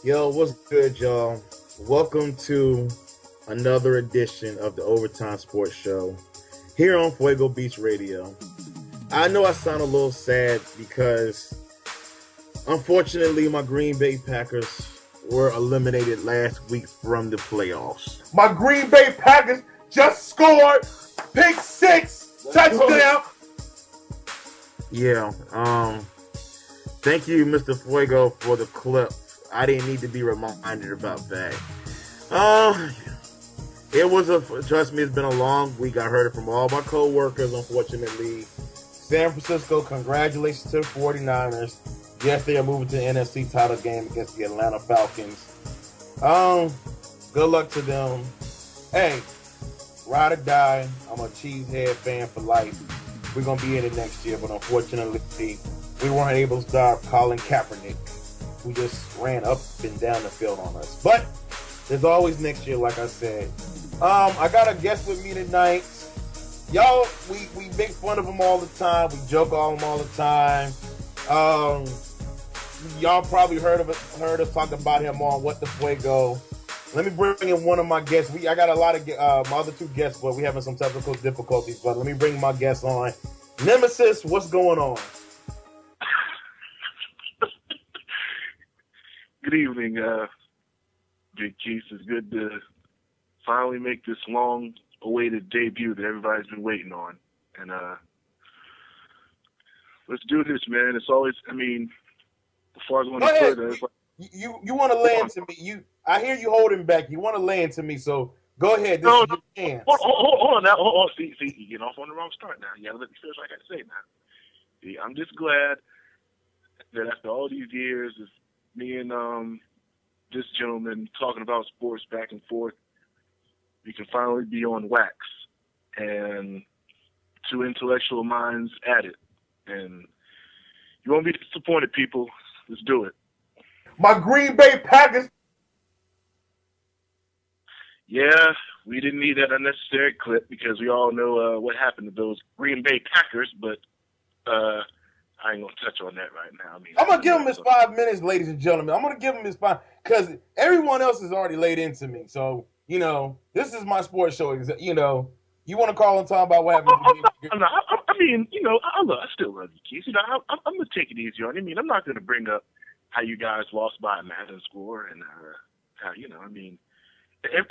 Yo, what's good, y'all? Welcome to another edition of the Overtime Sports Show here on Fuego Beach Radio. I know I sound a little sad because, unfortunately, my Green Bay Packers were eliminated last week from the playoffs. My Green Bay Packers just scored pick six touchdown. Yeah, thank you, Mr. Fuego, for the clip. I didn't need to be reminded about that. Trust me, it's been a long week. I heard it from all my co-workers, unfortunately. San Francisco, congratulations to the 49ers. Yes, they are moving to the NFC title game against the Atlanta Falcons. Good luck to them. Hey, ride or die. I'm a cheesehead fan for life. We're going to be in it next year, but unfortunately, we weren't able to stop Colin Kaepernick, who just ran up and down the field on us. But there's always next year, like I said. I got a guest with me tonight. Y'all, we make fun of him all the time. We joke on him all the time. Y'all probably heard us talk about him on What the Fuego. Let me bring in one of my guests. I got a lot of my other two guests, but we having some technical difficulties. But let me bring my guests on. Nemesis, what's going on? Good evening, Big Keith. It's good to finally make this long-awaited debut that everybody's been waiting on. And let's do this, man. It's always, before I go any further, it's like, you want to lay into me. I hear you holding back. You want to lay into me, so go ahead. This no, is your chance. Hold on now. Hold on. See, you get off on the wrong start now. You got to let me finish like I say now. See, I'm just glad that after all these years, it's me and this gentleman talking about sports back and forth, we can finally be on wax and two intellectual minds at it. And you won't be disappointed, people. Let's do it. My Green Bay Packers. Yeah, we didn't need that unnecessary clip because we all know what happened to those Green Bay Packers, but I ain't going to touch on that right now. I'm going to give him his 5 minutes, ladies and gentlemen. I'm going to give him his 5, because everyone else has already laid into me. So, this is my sports show. You want to call and talk about what happened? I still love you, Keith. I'm going to take it easy on you. I'm not going to bring up how you guys lost by a Madden score and how,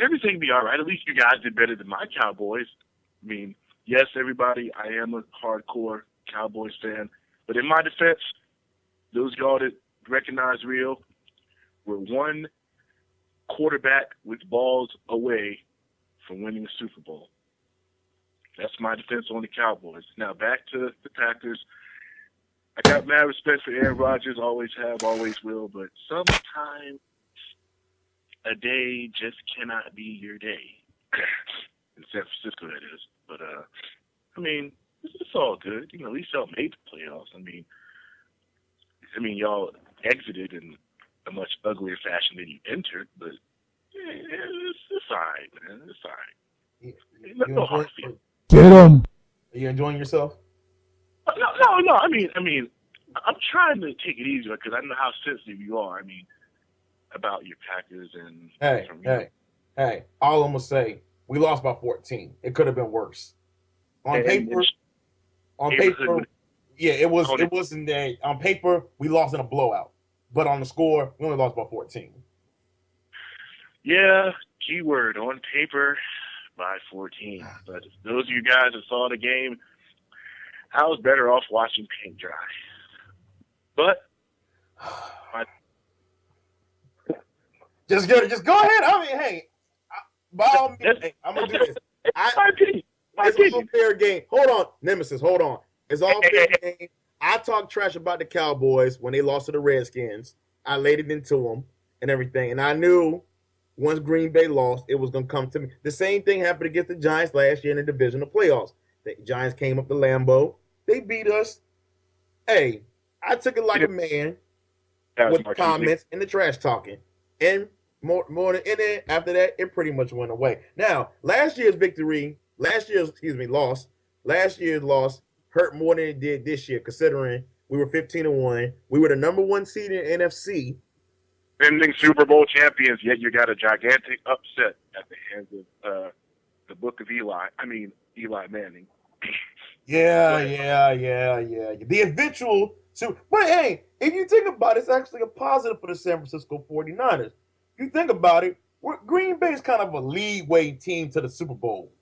everything be all right. At least you guys did better than my Cowboys. Yes, everybody, I am a hardcore Cowboys fan. But in my defense, those y'all that recognize real were one quarterback with balls away from winning the Super Bowl. That's my defense on the Cowboys. Now back to the Packers. I got mad respect for Aaron Rodgers, always have, always will, but sometimes a day just cannot be your day. In San Francisco, that is. But, it's all good. At least y'all made the playoffs. Y'all exited in a much uglier fashion than you entered, but it's all right, man. It's all right. No hard feelings. Get him. Are you enjoying yourself? No. I'm trying to take it easier because I know how sensitive you are. About your Packers and Hey. All I'm gonna say, we lost by 14. It could have been worse. On paper, yeah, it wasn't there. On paper, we lost in a blowout, but on the score, we only lost by 14. Yeah, keyword on paper by 14. But those of you guys that saw the game, I was better off watching paint dry. But just go ahead. By all means, I'm gonna do this. It's all fair game. Hold on, Nemesis. Hold on. It's all fair game. I talked trash about the Cowboys when they lost to the Redskins. I laid it into them and everything, and I knew once Green Bay lost, it was gonna come to me. The same thing happened against the Giants last year in the divisional playoffs. The Giants came up to Lambeau. They beat us. Hey, I took it like a man with the comments and the trash talking, and more than and after that, it pretty much went away. Now, last year's loss hurt more than it did this year, considering we were 15-1. We were the number one seed in NFC, defending Super Bowl champions, yet you got a gigantic upset at the hands of the Book of Eli. I mean, Eli Manning. Yeah. The eventual. But hey, if you think about it, it's actually a positive for the San Francisco 49ers. You think about it, Green Bay is kind of a leadway team to the Super Bowl.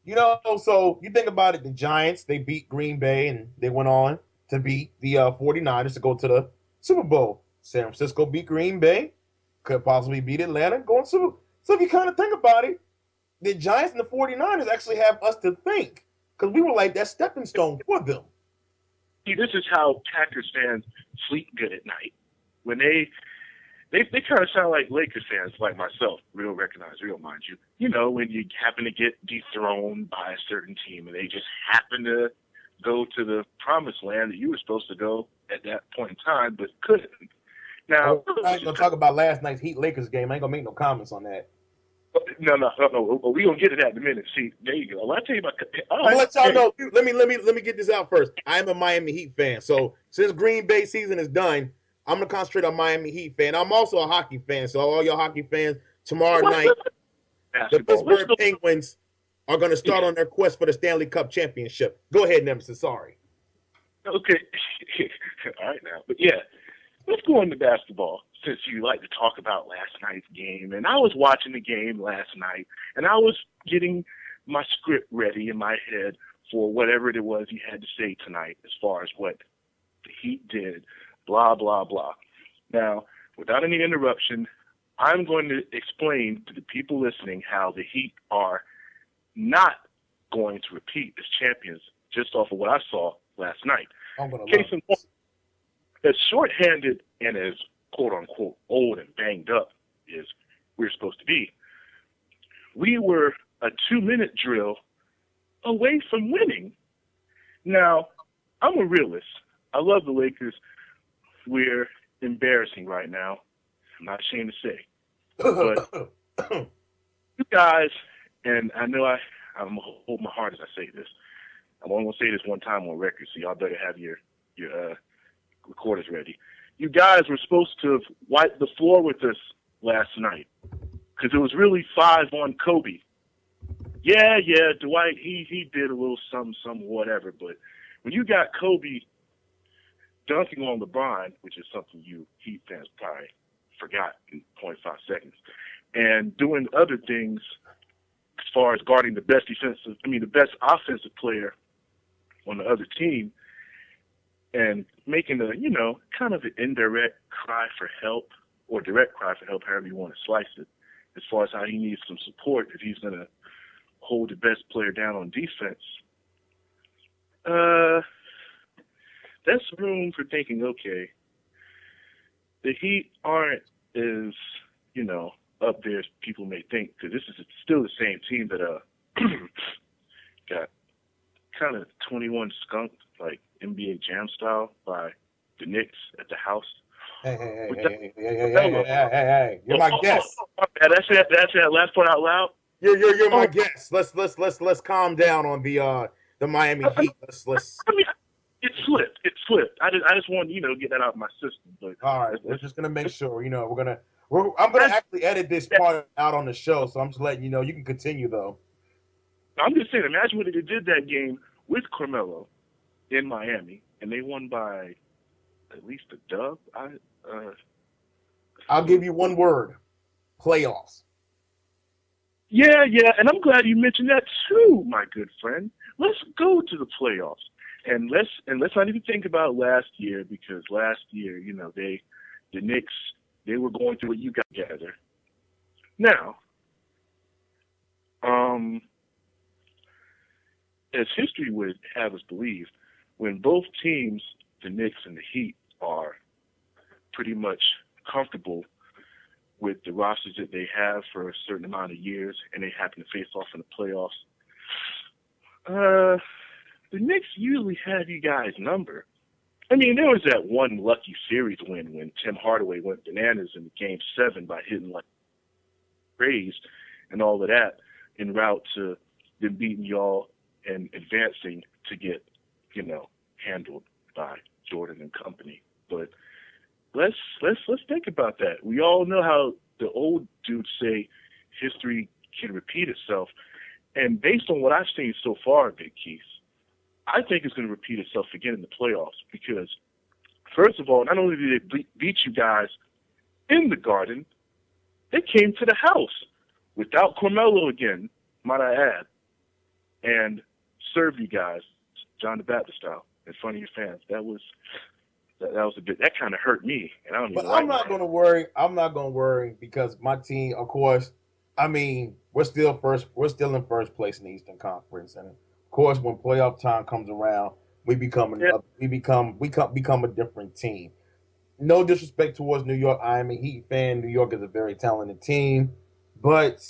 So you think about it, the Giants, they beat Green Bay and they went on to beat the 49ers to go to the Super Bowl. San Francisco beat Green Bay, could possibly beat Atlanta, going to Super Bowl. So if you kind of think about it, the Giants and the 49ers actually have us to think because we were like that stepping stone for them. See, this is how Packers fans sleep good at night. When they kind of sound like Lakers fans, like myself, real recognized, real mind you. You know, when you happen to get dethroned by a certain team and they just happen to go to the promised land that you were supposed to go at that point in time, but couldn't. Now, I ain't gonna talk about last night's Heat Lakers game. I ain't gonna make no comments on that. No. We gonna get to that in a minute. See, there you go. Well, I tell you about. I'm gonna let y'all know. Let me get this out first. I'm a Miami Heat fan, so since Green Bay season is done, I'm gonna concentrate on Miami Heat fan. I'm also a hockey fan, so all your hockey fans, tomorrow night, the Pittsburgh Penguins are gonna start on their quest for the Stanley Cup championship. Go ahead, Nemesis. Sorry. Okay. All right now, but yeah, let's go into basketball. Since you like to talk about last night's game, and I was watching the game last night, and I was getting my script ready in my head for whatever it was he had to say tonight as far as what the Heat did, blah, blah, blah. Now, without any interruption, I'm going to explain to the people listening how the Heat are not going to repeat as champions just off of what I saw last night. Case in point, as shorthanded and as quote-unquote old and banged up as we're supposed to be, we were a 2-minute drill away from winning. Now, I'm a realist. I love the Lakers. We're embarrassing right now. I'm not ashamed to say. But you guys, and I know I'm going to hold my heart as I say this. I'm only going to say this one time on record, so y'all better have your recorders ready. You guys were supposed to have wiped the floor with us last night because it was really 5 on Kobe. Yeah, Dwight, he did a little something, whatever. But when you got Kobe dunking on LeBron, which is something you Heat fans probably forgot in 0.5 seconds, and doing other things as far as guarding the best offensive player on the other team, and making a, kind of an indirect cry for help or direct cry for help, however you want to slice it, as far as how he needs some support if he's going to hold the best player down on defense. That's room for thinking, okay, the Heat aren't as, up there as people may think, because this is still the same team that got kind of 21 skunked, like NBA Jam style, by the Knicks at the house. Hey, you're my guest. That's that last part out loud. You're my guest. Let's calm down on the Miami Heat. Let's. I mean, it slipped. I just want get that out of my system. But all right, we're just gonna make sure. I'm gonna actually edit this part out on the show, so I'm just letting you know. You can continue though. I'm just saying, imagine what they did that game with Carmelo in Miami, and they won by at least a dub. I'll give you one word: playoffs. Yeah, and I'm glad you mentioned that too, my good friend. Let's go to the playoffs, and let's not even think about last year, because last year, the Knicks, they were going through what you got together. Now, as history would have us believe, when both teams, the Knicks and the Heat, are pretty much comfortable with the rosters that they have for a certain amount of years, and they happen to face off in the playoffs, the Knicks usually have you guys' number. I mean, there was that one lucky series win when Tim Hardaway went bananas in Game 7 by hitting like praise and all of that en route to them beating y'all and advancing to get, handled by Jordan and company. But let's think about that. We all know how the old dudes say history can repeat itself, and based on what I've seen so far, Big Keith, I think it's going to repeat itself again in the playoffs because, first of all, not only did they beat you guys in the Garden, they came to the house without Carmelo again, might I add, and served you guys John the Baptist style in front of your fans. That was a bit, that kind of hurt me. And I don't even. But I'm not going to worry. I'm not going to worry because my team, of course, I mean, we're still in first place in the Eastern Conference, and of course, when playoff time comes around, we become a different team. No disrespect towards New York. I am a Heat fan. New York is a very talented team, but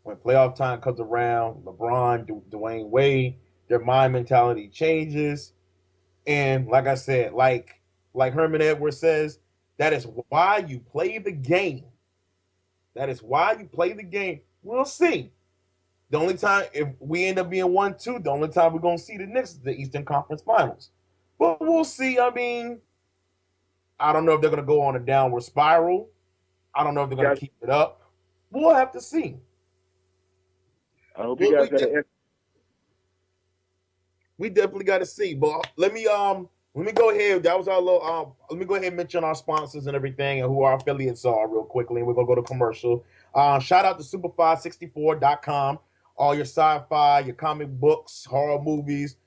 when playoff time comes around, LeBron, Dwayne Wade, their mind mentality changes, and like I said, like Herman Edwards says, that is why you play the game. That is why you play the game. We'll see. The only time, if we end up being 1-2, the only time we're going to see the Knicks is the Eastern Conference Finals. But we'll see. I mean, I don't know if they're going to go on a downward spiral. I don't know if they're going to keep it up. We'll have to see. I hope you guys got to. We definitely got to see. But let me go ahead. That was our little. Let me go ahead and mention our sponsors and everything and who our affiliates are real quickly. And we're gonna go to commercial. Shout out to Super564.com. All your sci-fi, your comic books, horror movies.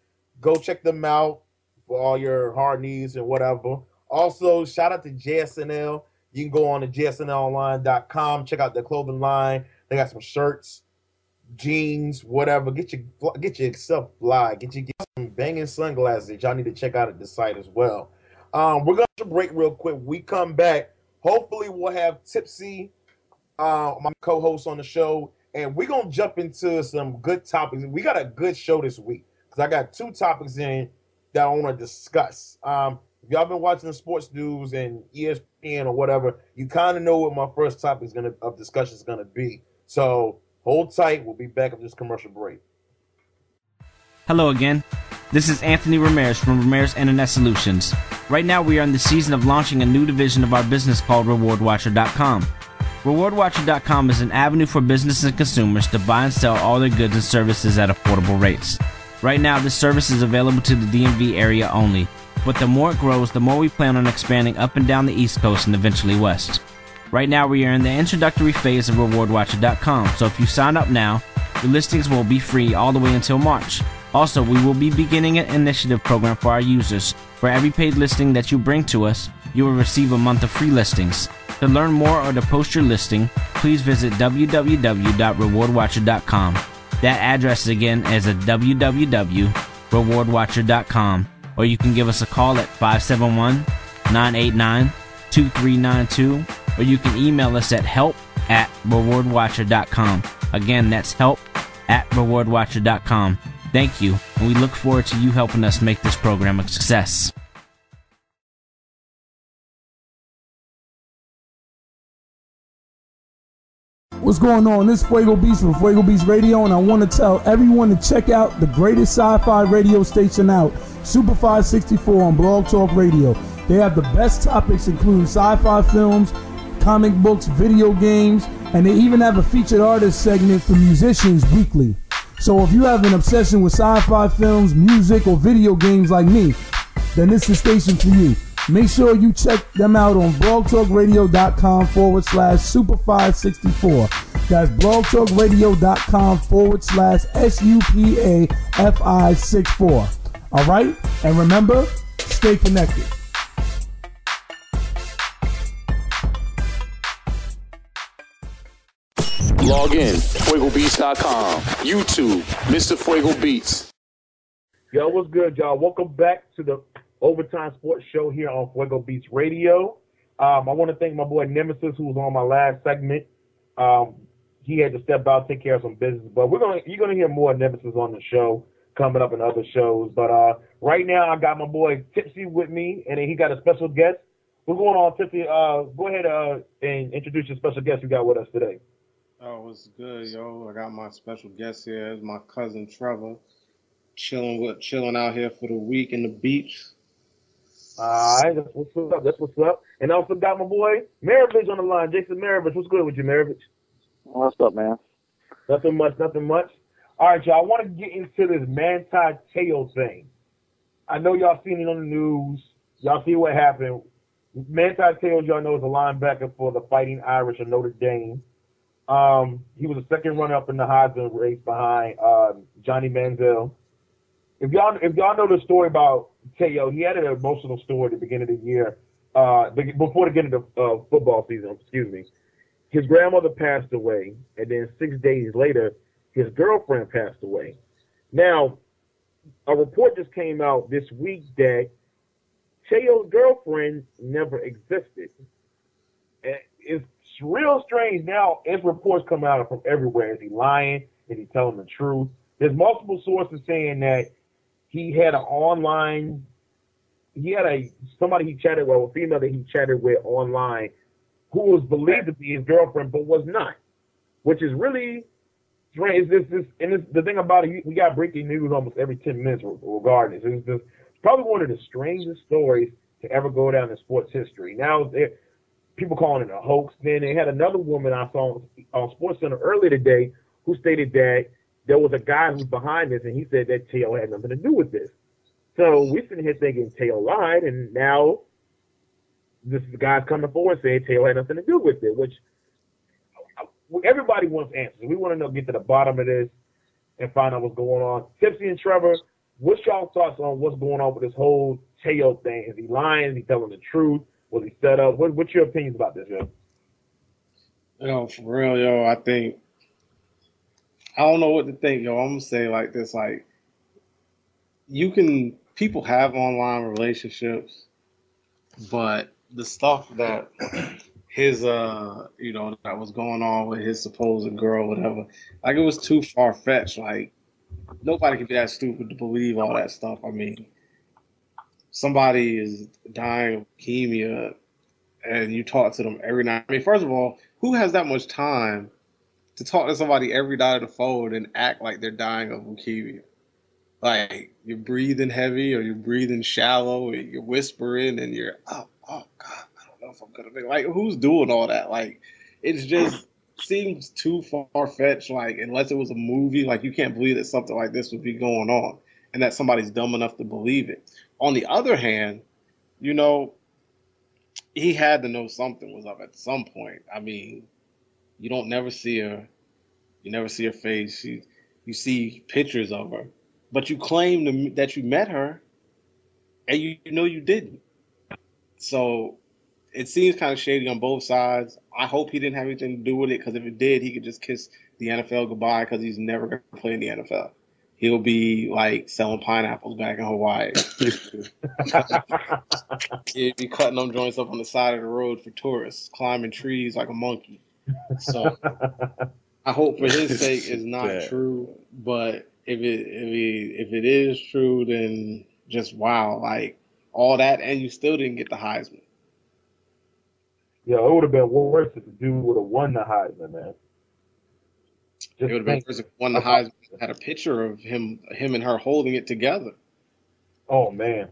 Go check them out for all your hard needs and whatever. Also, shout out to JSNL. You can go on to jsnlonline.com. Check out their clothing line. They got some shirts, jeans, whatever. Get yourself fly. Get some banging sunglasses that y'all need to check out at the site as well. We're going to break real quick. We come back. Hopefully we'll have Tipsy, my co-host on the show, and we're going to jump into some good topics. We got a good show this week because I got two topics in that I want to discuss. If y'all been watching the sports news and ESPN or whatever, you kind of know what my first topic of discussion is going to be. So hold tight. We'll be back after this commercial break. Hello again. This is Anthony Ramirez from Ramirez Internet Solutions. Right now we are in the season of launching a new division of our business called RewardWatcher.com. RewardWatcher.com is an avenue for businesses and consumers to buy and sell all their goods and services at affordable rates. Right now this service is available to the DMV area only, but the more it grows, the more we plan on expanding up and down the East Coast and eventually west. Right now we are in the introductory phase of RewardWatcher.com, so if you sign up now, your listings will be free all the way until March. Also, we will be beginning an initiative program for our users. For every paid listing that you bring to us, you will receive a month of free listings. To learn more or to post your listing, please visit www.rewardwatcher.com. That address again is at www.rewardwatcher.com, or you can give us a call at 571-989-2392, or you can email us at help@rewardwatcher.com. Again, that's help@rewardwatcher.com. Thank you, and we look forward to you helping us make this program a success. What's going on? This is Fuego Beats from Fuego Beats Radio, and I want to tell everyone to check out the greatest sci-fi radio station out, Super 564 on Blog Talk Radio. They have the best topics, including sci-fi films, comic books, video games, and they even have a featured artist segment for musicians weekly. So if you have an obsession with sci-fi films, music, or video games like me, then this is the station for you. Make sure you check them out on blogtalkradio.com/Super564. That's blogtalkradio.com/SUPAFI64. All right? And remember, stay connected. Log in, FuegoBeats.com, YouTube, Mr. Fuego Beats. Yo, what's good, y'all? Welcome back to the Overtime Sports Show here on Fuego Beats Radio. I want to thank my boy Nemesis, who was on my last segment. He had to step out, take care of some business, but you're gonna hear more Nemesis on the show coming up in other shows. But right now, I got my boy Tipsy with me, and then he got a special guest. What's going on, Tipsy? Go ahead and introduce your special guest you got with us today. Oh, what's good, yo? I got my special guest here. It's my cousin Trevor, chilling out here for the week in the beach. All right, that's what's up. That's what's up. And I also got my boy Maravich on the line. Jason Maravich, what's good with you, Maravich? What's up, man? Nothing much. All right, y'all. I want to get into this Manti Te'o thing. I know y'all seen it on the news. Y'all see what happened. Manti Te'o, y'all know, is a linebacker for the Fighting Irish of Notre Dame. He was the second runner-up in the Heisman race behind Johnny Manziel. If y'all know the story about Te'o, he had an emotional story at the beginning of the year, before the beginning of football season. Excuse me. His grandmother passed away, and then 6 days later, his girlfriend passed away. Now, a report just came out this week that Te'o's girlfriend never existed. And it's real strange now. As reports come out from everywhere, is he lying? Is he telling the truth? There's multiple sources saying that he had somebody he chatted with, a female that he chatted with online, who was believed to be his girlfriend but was not, which is really strange. The thing about it, we got breaking news almost every 10 minutes regarding this. It's probably one of the strangest stories to ever go down in sports history. Now, people calling it a hoax. Then they had another woman I saw on SportsCenter earlier today who stated that there was a guy who's behind this, and he said that Te'o had nothing to do with this. So we're sitting here thinking Te'o lied, and now this guy's coming forward saying Te'o had nothing to do with it, which everybody wants answers. We want to get to the bottom of this and find out what's going on. Tipsy and Trevor, what's y'all thoughts on what's going on with this whole Te'o thing? Is he lying? Is he telling the truth? Was he set up? What's your opinions about this, yo? Yo, for real, yo, I don't know what to think, yo. I'm going to say like this, like, people have online relationships, but the stuff that his, that was going on with his supposed girl, whatever, like, it was too far-fetched. Like, nobody can be that stupid to believe all that stuff. I mean, somebody is dying of leukemia and you talk to them every night. I mean, first of all, who has that much time to talk to somebody every night on the phone and act like they're dying of leukemia? Like, you're breathing heavy or you're breathing shallow and you're whispering and you're, oh God, I don't know if I'm going to make, like, who's doing all that? Like, it's just seems too far-fetched. Like, unless it was a movie, like, you can't believe that something like this would be going on and that somebody's dumb enough to believe it. On the other hand, he had to know something was up at some point. I mean, you don't never see her. You never see her face. You see pictures of her. But you claim that you met her, and you know you didn't. So it seems kind of shady on both sides. I hope he didn't have anything to do with it, because if it did, he could just kiss the NFL goodbye, because he's never going to play in the NFL. He'll be like selling pineapples back in Hawaii. He'll be cutting them joints up on the side of the road for tourists, climbing trees like a monkey. So I hope for his sake it's not true, but if it is true, then just wow, like all that, and you still didn't get the Heisman. Yeah, it would have been worse if the dude would have won the Heisman, man. It would have been worse if he won the Heisman. Had a picture of him and her holding it together. Oh man,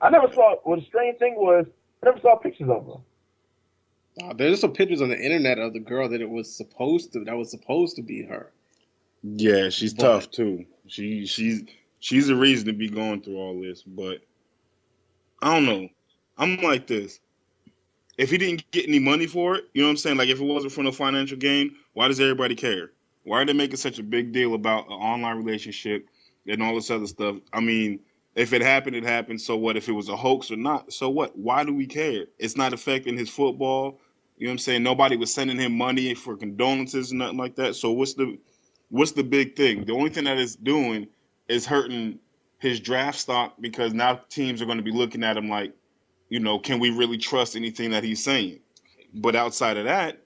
I never saw. Well, the strange thing was I never saw pictures of her. There's some pictures on the internet of the girl that was supposed to be her. Yeah, she's tough too. She's a reason to be going through all this, but I don't know. I'm like this. If he didn't get any money for it, you know what I'm saying? Like, if it wasn't for no financial gain, why does everybody care? Why are they making such a big deal about an online relationship and all this other stuff? I mean, if it happened, it happened. So what? If it was a hoax or not, so what? Why do we care? It's not affecting his football. You know what I'm saying? Nobody was sending him money for condolences and nothing like that. So what's the big thing? The only thing that it's doing is hurting his draft stock, because now teams are going to be looking at him like, can we really trust anything that he's saying? But outside of that,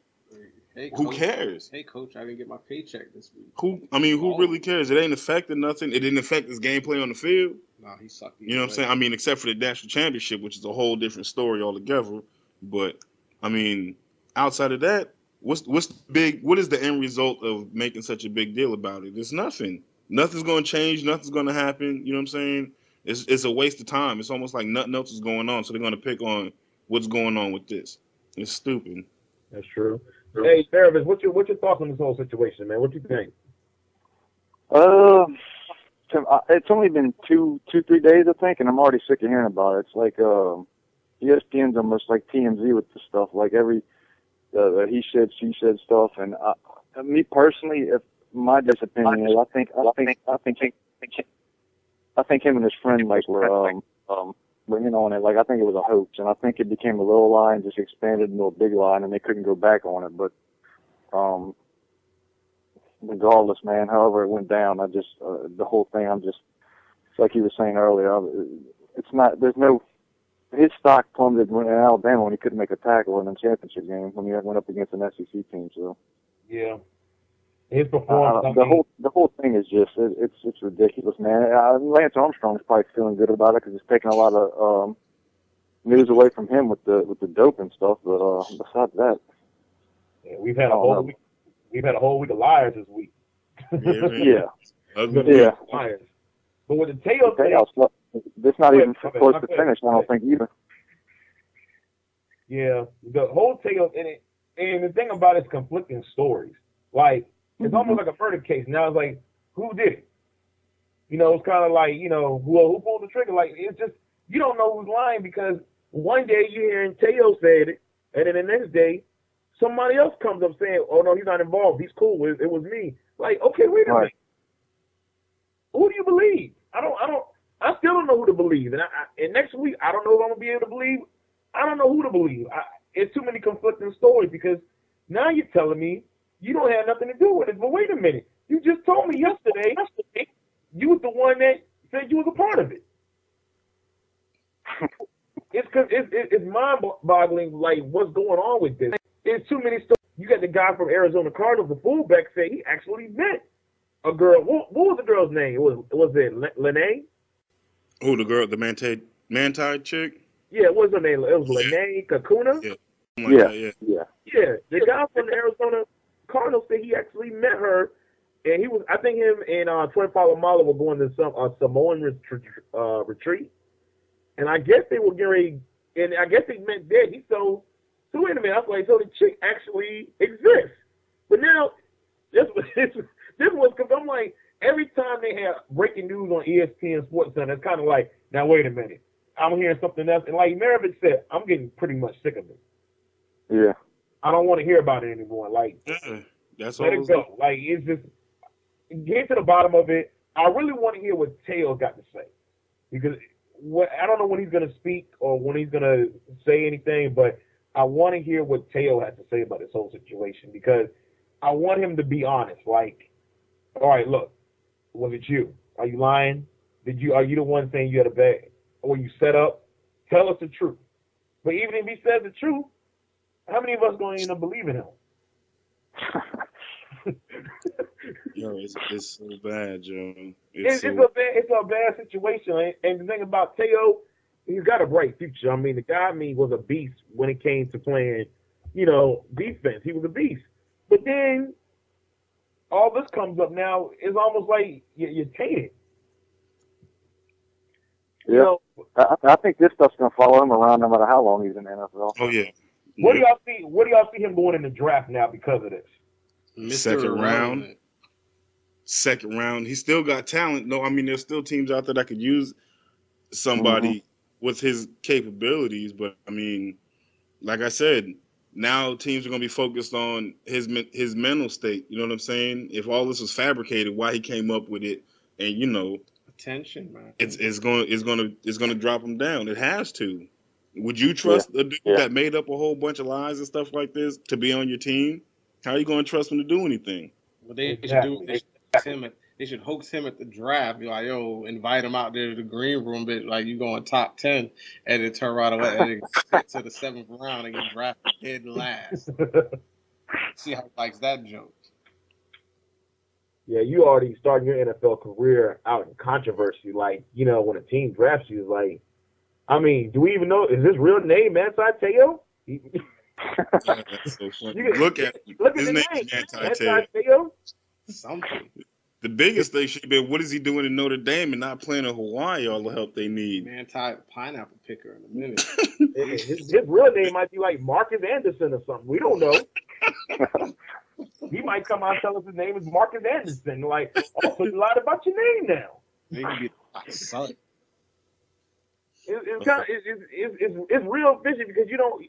who cares? Hey, coach, I didn't get my paycheck this week. Who really cares? It ain't affecting nothing. It didn't affect his gameplay on the field. Nah, he sucked. You know what I'm saying? I mean, except for the national championship, which is a whole different story altogether. But I mean, outside of that, what is the end result of making such a big deal about it? There's nothing. Nothing's going to change. Nothing's going to happen. You know what I'm saying? It's a waste of time. It's almost like nothing else is going on, so they're going to pick on what's going on with this. It's stupid. That's true. Hey, Travis, what's your thoughts on this whole situation, man? What you think? It's only been 2-3 days, I think, and I'm already sick of hearing about it. It's like ESPN's almost like TMZ with this stuff, like every he said, she said stuff. And me personally, if my opinion is, I think him and his friend like were bringing on it. Like I think it was a hoax, and I think it became a little lie and just expanded into a big lie, and they couldn't go back on it. But regardless, man, however it went down, I just the whole thing. I'm just, it's like you were saying earlier. It's not. There's no. His stock plummeted in Alabama when he couldn't make a tackle in the championship game when he went up against an SEC team. So yeah, his performance. The whole thing is just it's ridiculous, man. Lance Armstrong's probably feeling good about it because it's taking a lot of news away from him with the dope and stuff. But besides that, yeah, we've had a whole week of liars this week. Yeah. Liars. But with the tail thing, it's not even close to finish. I don't think either. Yeah, the whole tail and the thing about it's conflicting stories. Like it's almost like a murder case. Now it's like, who did it? You know, it's kind of like, you know, who pulled the trigger? Like it's just, you don't know who's lying because one day you're hearing Teo said it, and then the next day somebody else comes up saying, "Oh no, he's not involved. He's cool. It was me." Like, okay, wait a minute. Who do you believe? I still don't know who to believe. And next week, I don't know if I'm gonna be able to believe. I don't know who to believe. It's too many conflicting stories because now you're telling me you don't have nothing to do with it. But wait a minute, you just told me yesterday you was the one that said you was a part of it. It's mind-boggling, like what's going on with this. There's too many stories. You got the guy from Arizona Cardinals, the fullback, say he actually met a girl. What was the girl's name? Was it Lene? Oh, the girl, the Manti chick? Yeah, what was her name? It was Lene Kakuna? Yeah. Yeah, the guy from the Arizona Cardinals said he actually met her, and he was, I think him and Troy Polamalu were going to some Samoan retreat, and I guess they were getting ready, and I guess they met there. So wait a minute, I was like, so the chick actually exists. But now, this was because I'm like, every time they have breaking news on ESPN Sports Center, it's kind of like, now wait a minute, I'm hearing something else. And like Maravich said, I'm getting pretty much sick of it. Yeah. I don't want to hear about it anymore. Like, that's let it go. Like, it's just, get to the bottom of it. I really want to hear what Teo got to say. Because I don't know when he's going to speak or when he's going to say anything, but I want to hear what Teo has to say about this whole situation because I want him to be honest. Like, all right, look, was it you? Are you lying? Are you the one saying you had a bag? Or you set up? Tell us the truth. But even if he says the truth, how many of us going to end up believing him? Yo, it's so bad, Joe. It's a bad situation. And the thing about Teo, he's got a bright future. I mean, the guy was a beast when it came to playing, defense. He was a beast. But then all this comes up now. It's almost like you're tainted. Yeah, I think this stuff's gonna follow him around no matter how long he's in the NFL. Oh yeah. What do y'all see? What do y'all see him going in the draft now because of this? Second round. He still got talent. No, I mean there's still teams out there that could use somebody with his capabilities. But I mean, like I said, now teams are gonna be focused on his mental state. You know what I'm saying? If all this was fabricated, why he came up with it, and attention, man. It's gonna drop him down. It has to. Would you trust a dude that made up a whole bunch of lies and stuff like this to be on your team? How are you going to trust him to do anything? Well, they should hoax him at the draft. Be like, yo, invite him out there to the green room, but like you going top 10, and then turn right away and get to the 7th round and get drafted dead last. See how he likes that joke. Yeah, you already starting your NFL career out in controversy. Like, when a team drafts you, like, I mean, do we even know, is his real name Manti Teo? That's so funny. Look at his name, Manti Teo. Something. The biggest thing should be, what is he doing in Notre Dame and not playing in Hawaii all the help they need? Man, type pineapple picker in a minute. his real name might be like Marcus Anderson or something. We don't know. He might come out and tell us his name is Marcus Anderson. Like, also, you lied about your name now. Maybe son. It's real fishy because you don't.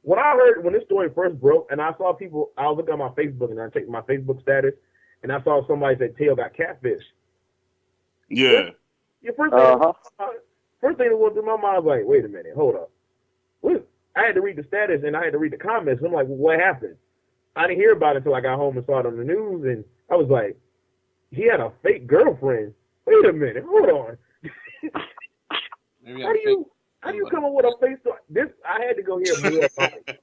When this story first broke, and I saw people, I was looking at my Facebook and I checked my Facebook status, and I saw somebody said Tail got catfish. Yeah. Your first thing that went through my mind was like, wait a minute, hold up. I had to read the status and I had to read the comments. I'm like, well, what happened? I didn't hear about it until I got home and saw it on the news, and I was like, he had a fake girlfriend. Wait a minute, hold on. How do you come up with a face? This I had to go hear more about it.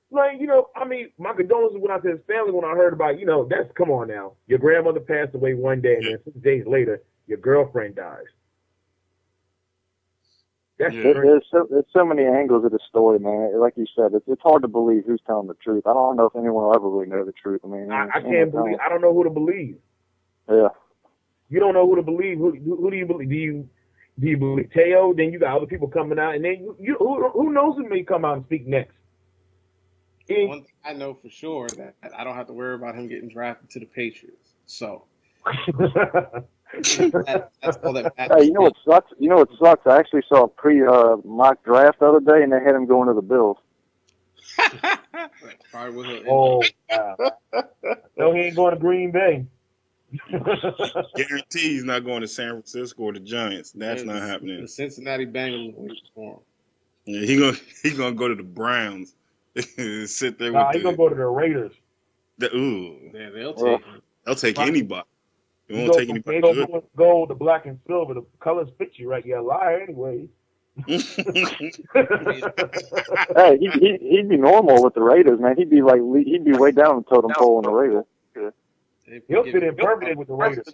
Like, I mean, my condolences went out to his family when I heard about, come on now. Your grandmother passed away one day, and then 6 days later, your girlfriend dies. There's so many angles of the story, man. Like you said, it's hard to believe who's telling the truth. I don't know if anyone will ever really know the truth. I mean, I can't believe. I don't know who to believe. Yeah. You don't know who to believe. Who do you believe? Do you believe Teo? Then you got other people coming out, and then who knows who may come out and speak next? One thing I know for sure that I don't have to worry about him getting drafted to the Patriots. So that's all that matters. Hey, you know what sucks? I actually saw a pre-mock draft the other day, and they had him going to the Bills. Oh, no, he ain't going to Green Bay. Guarantee he's not going to San Francisco or the Giants. That's not happening. The Cincinnati Bengals waiting for him. Yeah, he's gonna go to the Browns. Sit there. He's gonna go to the Raiders. Yeah, They'll take anybody. They won't take anybody. They gold, the black and silver. The colors fit you right. You're a liar anyway. Hey, he'd be normal with the Raiders, man. He'd be way down the totem pole in the Raiders. He'll fit in perfectly with the Raiders.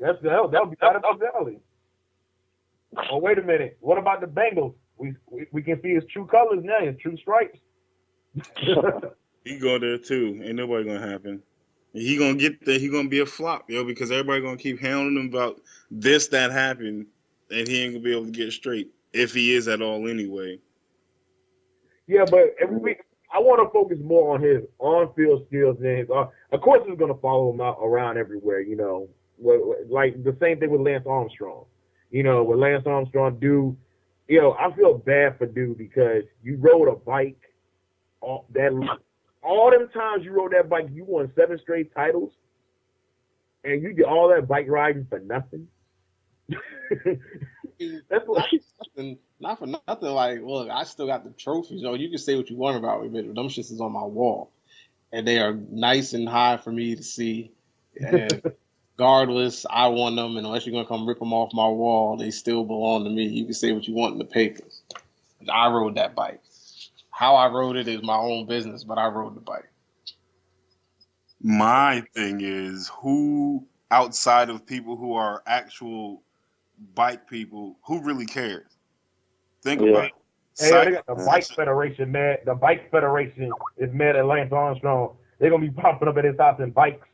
That'll be out of his alley. Oh, wait a minute. What about the Bengals? We can see his true colors now, his true stripes. He go there too. Ain't nobody gonna happen. He gonna get there. He gonna be a flop, because everybody gonna keep hounding him about this, that happened, and he ain't gonna be able to get straight if he is at all anyway. Yeah, but I want to focus more on his on-field skills than his. Of course, he's gonna follow him out around everywhere. Like the same thing with Lance Armstrong. With Lance Armstrong, dude. I feel bad for dude because you rode a bike all them times you rode that bike, you won 7 straight titles, and you did all that bike riding for nothing. That's not for nothing. Like, look, I still got the trophies. You can say what you want about me, but them shits is on my wall, and they are nice and high for me to see. And regardless, I won them, and unless you're gonna come rip them off my wall, they still belong to me. You can say what you want in the papers. I rode that bike. How I rode it is my own business, but I rode the bike. My thing is, who outside of people who are actual bike people, who really cares? Think about it. Hey, they got the Bike Federation, man. The Bike Federation is mad at Lance Armstrong. They're going to be popping up at his house in bikes.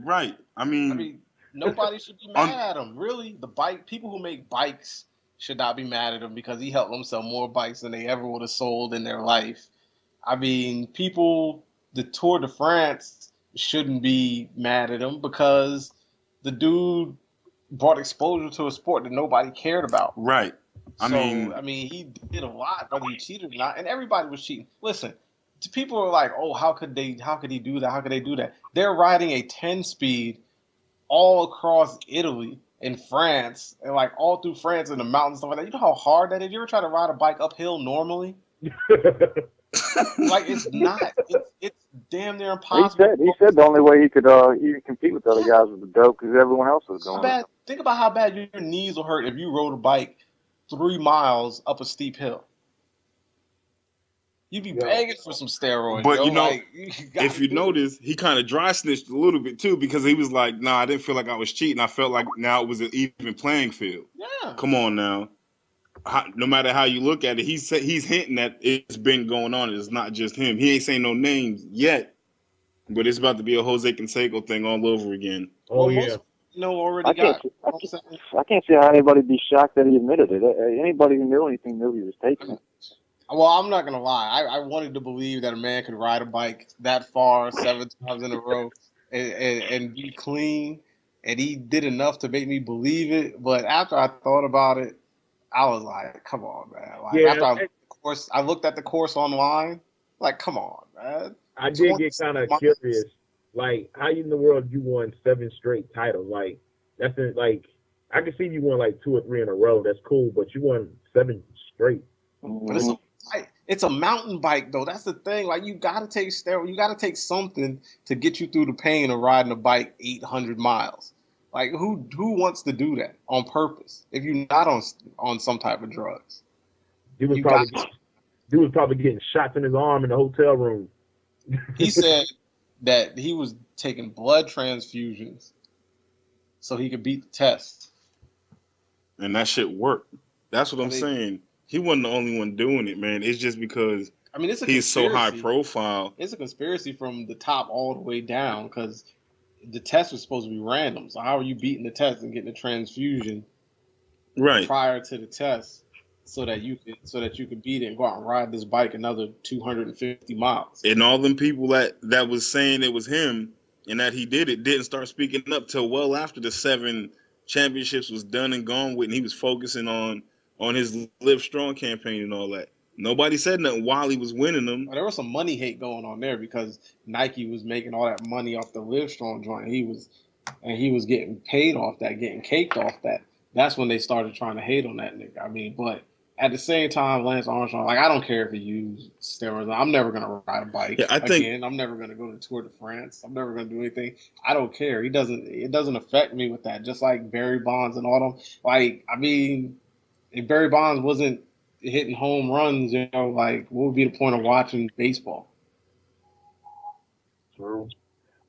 Right. I mean nobody should be mad at him, really. People who make bikes should not be mad at him because he helped them sell more bikes than they ever would have sold in their life. I mean, the Tour de France shouldn't be mad at him because the dude brought exposure to a sport that nobody cared about. Right. I mean, he did a lot, whether he cheated or not, and everybody was cheating. Listen, people are like, "Oh, how could he do that? How could they do that?" They're riding a 10-speed all across Italy and France, and like all through France and the mountains and stuff like that. You know how hard that is? You ever try to ride a bike uphill normally? Like, it's not. It's damn near impossible. He said the only way he could even compete with the other guys was the dope because everyone else was going. Think about how bad your knees will hurt if you rode a bike 3 miles up a steep hill. You'd be begging for some steroids. But if you notice, he kind of dry snitched a little bit too because he was like, "Nah, I didn't feel like I was cheating. I felt like now it was an even playing field." Yeah. Come on now. No matter how you look at it, he's hinting that it's been going on. It's not just him. He ain't saying no names yet, But it's about to be a Jose Canseco thing all over again. Oh, yeah. Already I can't see how anybody be shocked that he admitted it. Anybody who knew anything knew he was taking it. Well, I'm not gonna lie. I wanted to believe that a man could ride a bike that far 7 times in a row and be clean, and he did enough to make me believe it. But after I thought about it, I was like, "Come on, man!" Like after I looked at the course online, like, "Come on, man!" I did get kind of curious. Like, how in the world you won 7 straight titles? Like, that's like, I can see you won like 2 or 3 in a row. That's cool, but you won 7 straight. But it's a mountain bike, though. That's the thing. Like, you got to take steroids. You got to take something to get you through the pain of riding a bike 800 miles. Like, who wants to do that on purpose if you're not on some type of drugs? Dude was probably getting shots in his arm in the hotel room. He said that he was taking blood transfusions so he could beat the test. And that shit worked. That's what I'm saying. He wasn't the only one doing it, man. It's just because he's so high profile. It's a conspiracy from the top all the way down because the test was supposed to be random. So how are you beating the test and getting a transfusion prior to the test so that you could beat it and go out and ride this bike another 250 miles? And all them people that was saying it was him and that he did it didn't start speaking up till well after the 7 championships was done and gone with, and he was focusing on his Live Strong campaign and all that. Nobody said nothing while he was winning them. There was some money hate going on there because Nike was making all that money off the Live Strong joint. He was getting paid off that, getting caked off that. That's when they started trying to hate on that nigga. I mean, but at the same time, Lance Armstrong, like, I don't care if he used steroids. I'm never gonna ride a bike again. I'm never gonna go to Tour de France. I'm never gonna do anything. I don't care. It doesn't affect me with that. Just like Barry Bonds and all them. Like, I mean, if Barry Bonds wasn't hitting home runs, like, what would be the point of watching baseball? True.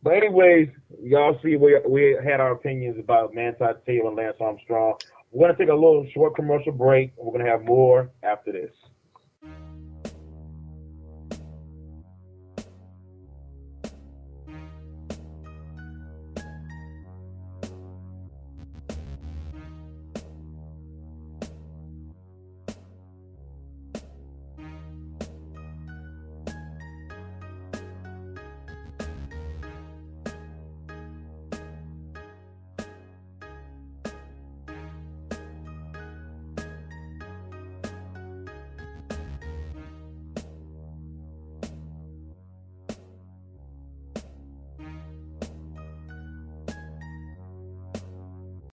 But anyways, y'all see we had our opinions about Manti Te'o and Lance Armstrong. We're going to take a little short commercial break. We're going to have more after this.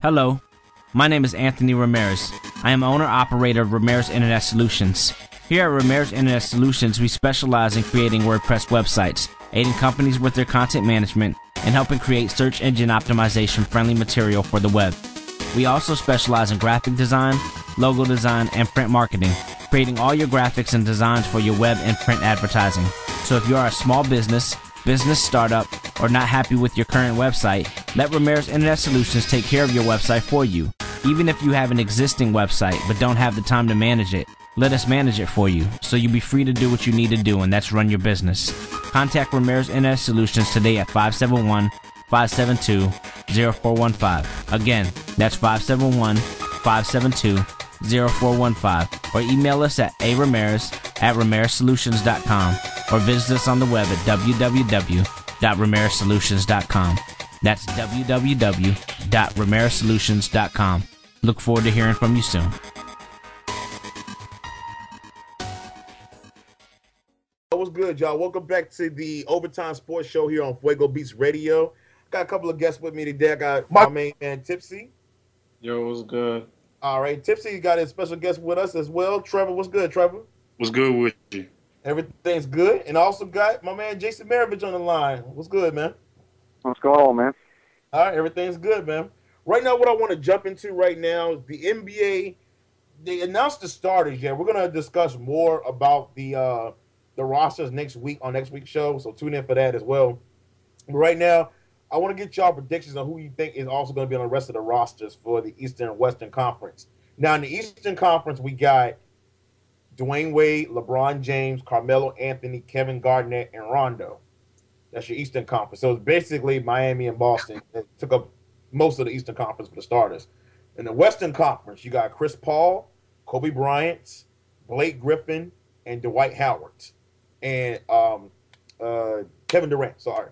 Hello, my name is Anthony Ramirez. I am owner-operator of Ramirez Internet Solutions. Here at Ramirez Internet Solutions, we specialize in creating WordPress websites, aiding companies with their content management, and helping create search engine optimization-friendly material for the web. We also specialize in graphic design, logo design, and print marketing, creating all your graphics and designs for your web and print advertising. So if you are a small business startup, or not happy with your current website, let Ramirez Internet Solutions take care of your website for you. Even if you have an existing website but don't have the time to manage it, let us manage it for you so you'll be free to do what you need to do, and that's run your business. Contact Ramirez Internet Solutions today at 571-572-0415. Again, that's 571-572-0415. Or email us at aramirez@ramirezsolutions.com or visit us on the web at www.ramirezsolutions.com. That's www.ramirezsolutions.com. Look forward to hearing from you soon. What's good, y'all? Welcome back to the Overtime Sports Show here on Fuego Beats Radio. Got a couple of guests with me today. I got my main man, Tipsy. Yo, what's good? All right, Tipsy got a special guest with us as well. Trevor, what's good, Trevor? What's good with you? Everything's good. And also got my man, Jason Maravich on the line. What's good, man? What's going on, man? All right, everything's good, man. Right now, what I want to jump into right now is the NBA. They announced the starters yet. We're going to discuss more about the rosters next week on next week's show, so tune in for that as well. But right now, I want to get y'all predictions on who you think is also going to be on the rest of the rosters for the Eastern and Western Conference. Now, in the Eastern Conference, we got Dwayne Wade, LeBron James, Carmelo Anthony, Kevin Garnett, and Rondo. That's your Eastern Conference. So it's basically Miami and Boston that took up most of the Eastern Conference for the starters. In the Western Conference, you got Chris Paul, Kobe Bryant, Blake Griffin, and Dwight Howard, and Kevin Durant. Sorry,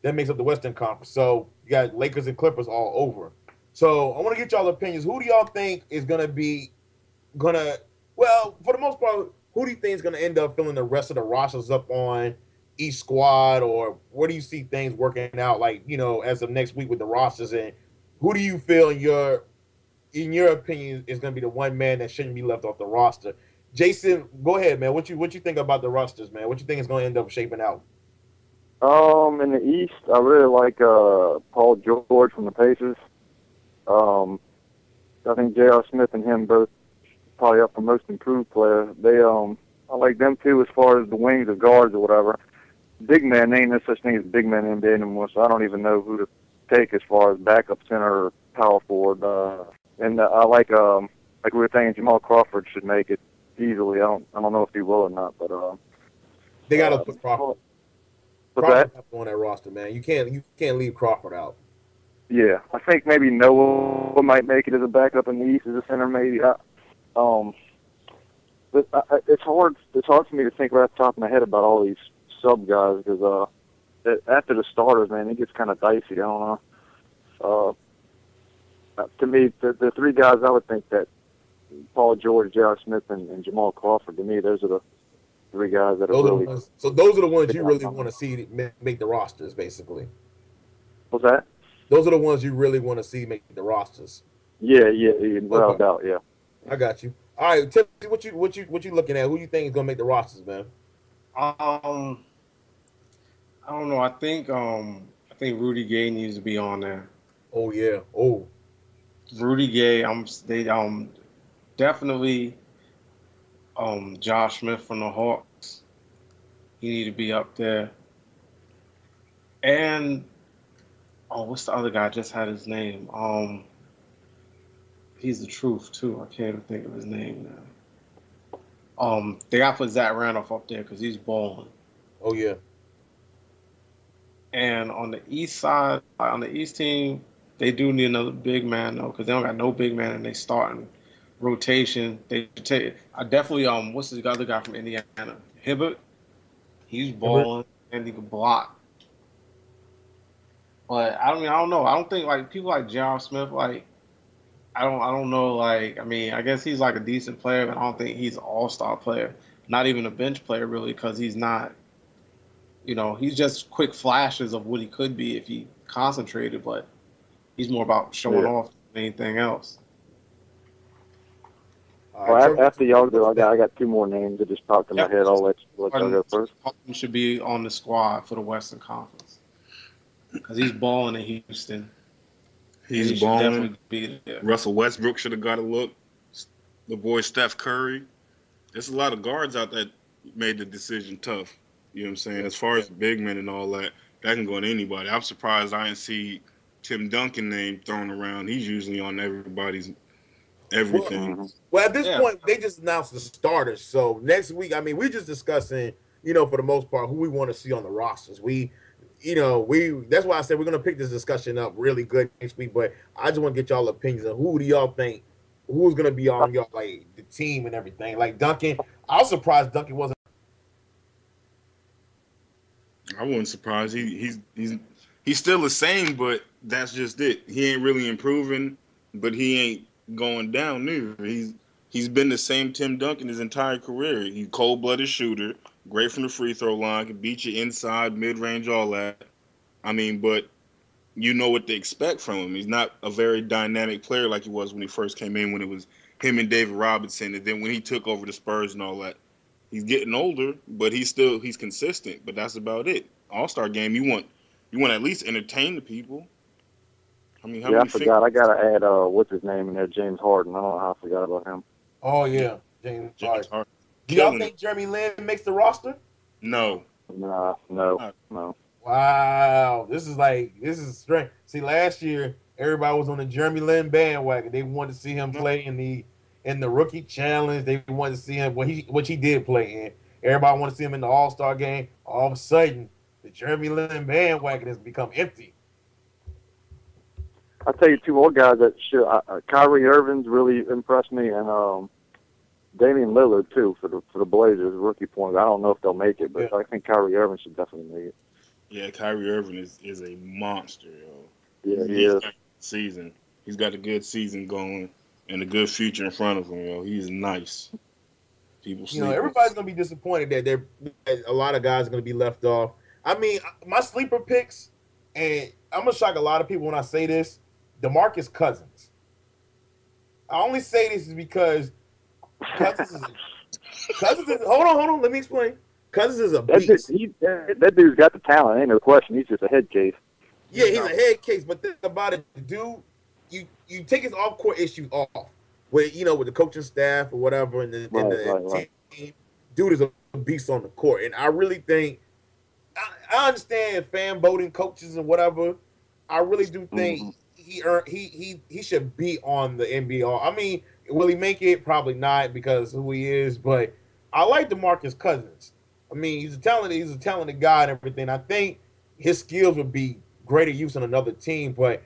that makes up the Western Conference. So you got Lakers and Clippers all over. So I want to get y'all opinions. Who do y'all think is well, for the most part, who do you think is gonna end up filling the rest of the rosters up on each squad, or where do you see things working out? Like, as of next week with the rosters, and who do you feel in your opinion is gonna be the one man that shouldn't be left off the roster? Jason, go ahead, man. What you think about the rosters, man? What you think is gonna end up shaping out? In the East, I really like Paul George from the Pacers. I think J.R. Smith and him both probably up for most improved player. I like them too as far as the wings or guards or whatever. Big man, ain't no such thing as big man in the NBA anymore, so I don't even know who to take as far as backup center or power forward. I like we were thinking, Jamal Crawford should make it easily. I don't know if he will or not, but they got to put Crawford. What's that? On that roster, man. You can't leave Crawford out. Yeah, I think maybe Noah might make it as a backup in the East as a center, maybe. But it's hard for me to think right off the top of my head about all these sub guys because after the starters, man, it gets kind of dicey. I don't know. To me, the three guys I would think that Paul George, J.R. Smith, and Jamal Crawford. To me, those are the three guys that are really. So those are the ones you really want to see make the rosters, basically. What's that? Those are the ones you really want to see make the rosters. Yeah, without doubt, yeah. I got you. All right, tell me what you looking at? Who you think is gonna make the rosters, man? I don't know. I think Rudy Gay needs to be on there. Oh yeah. Oh. Rudy Gay. Definitely. Josh Smith from the Hawks. He need to be up there. And what's the other guy? I just had his name. He's the truth too. I can't even think of his name now. They got to put Zach Randolph up there because he's balling. Oh yeah. And on the East side, on the East team, they do need another big man though because they don't got no big man and they starting rotation. I definitely what's the other guy from Indiana? Hibbert. He's balling and he can block. But I don't know. I don't think like people like J.R. Smith, like I don't know, like I guess he's like a decent player, but I don't think he's an all-star player. Not even a bench player really, because he's not, he's just quick flashes of what he could be if he concentrated, but he's more about showing off than anything else. Well, after y'all go, I got two more names that just popped in my head. I'll let y'all go first. He should be on the squad for the Western Conference because he's balling in Houston. He's balling. Russell Westbrook should have got a look. The boy Steph Curry. There's a lot of guards out that made the decision tough. You know what I'm saying? As far as big men and all that can go to anybody. I'm surprised I didn't see Tim Duncan name thrown around. He's usually on everybody's everything. Well, at this point, they just announced the starters. So next week, we're just discussing, for the most part, who we want to see on the rosters. That's why I said we're going to pick this discussion up really good next week. But I just want to get y'all opinions on who do y'all think, who's going to be on y'all, like, the team and everything. Like Duncan, I was surprised Duncan wasn't. I wasn't surprised. He's still the same, but that's just it. He ain't really improving, but he ain't going down neither. He's been the same Tim Duncan his entire career. He's a cold-blooded shooter, great from the free throw line, can beat you inside, mid-range, all that. But you know what to expect from him. He's not a very dynamic player like he was when he first came in, when it was him and David Robinson, and then when he took over the Spurs and all that. He's getting older, but he's consistent. But that's about it. All-Star game, you want at least entertain the people. I forgot. I gotta add what's his name in there, James Harden. I don't know how I forgot about him. Oh yeah, James Harden. Do y'all think Jeremy Lin makes the roster? No. No. Wow, this is strange. See, last year everybody was on the Jeremy Lin bandwagon. They wanted to see him play in the rookie challenge. They wanted to see him what he did play in. Everybody wanted to see him in the All-Star game. All of a sudden, The Jeremy Lin bandwagon has become empty. I'll tell you two more guys that should. Kyrie Irving's really impressed me, and Damian Lillard too for the Blazers rookie point. I don't know if they'll make it, but I think Kyrie Irving should definitely make it. Yeah, Kyrie Irving is a monster, yo. Yeah, he is. Season. He's got a good season going and a good future in front of him, yo. He's nice. People sleep. Everybody's gonna be disappointed that a lot of guys are gonna be left off. I mean, my sleeper picks, and I'm gonna shock a lot of people when I say this, DeMarcus Cousins. I only say this is because Cousins is hold on, let me explain. Cousins is a beast. That dude's got the talent, ain't no question. He's just a head case. Yeah, he's a head case, but think about it, dude. You take his off-court issues off, with the coaching staff or whatever, and the team. Dude is a beast on the court, and I really think I understand fan voting coaches and whatever. I really do think he should be on the NBA. I mean, will he make it? Probably not because of who he is, but I like DeMarcus Cousins. I mean, he's a talented guy and everything. I think his skills would be greater use on another team, but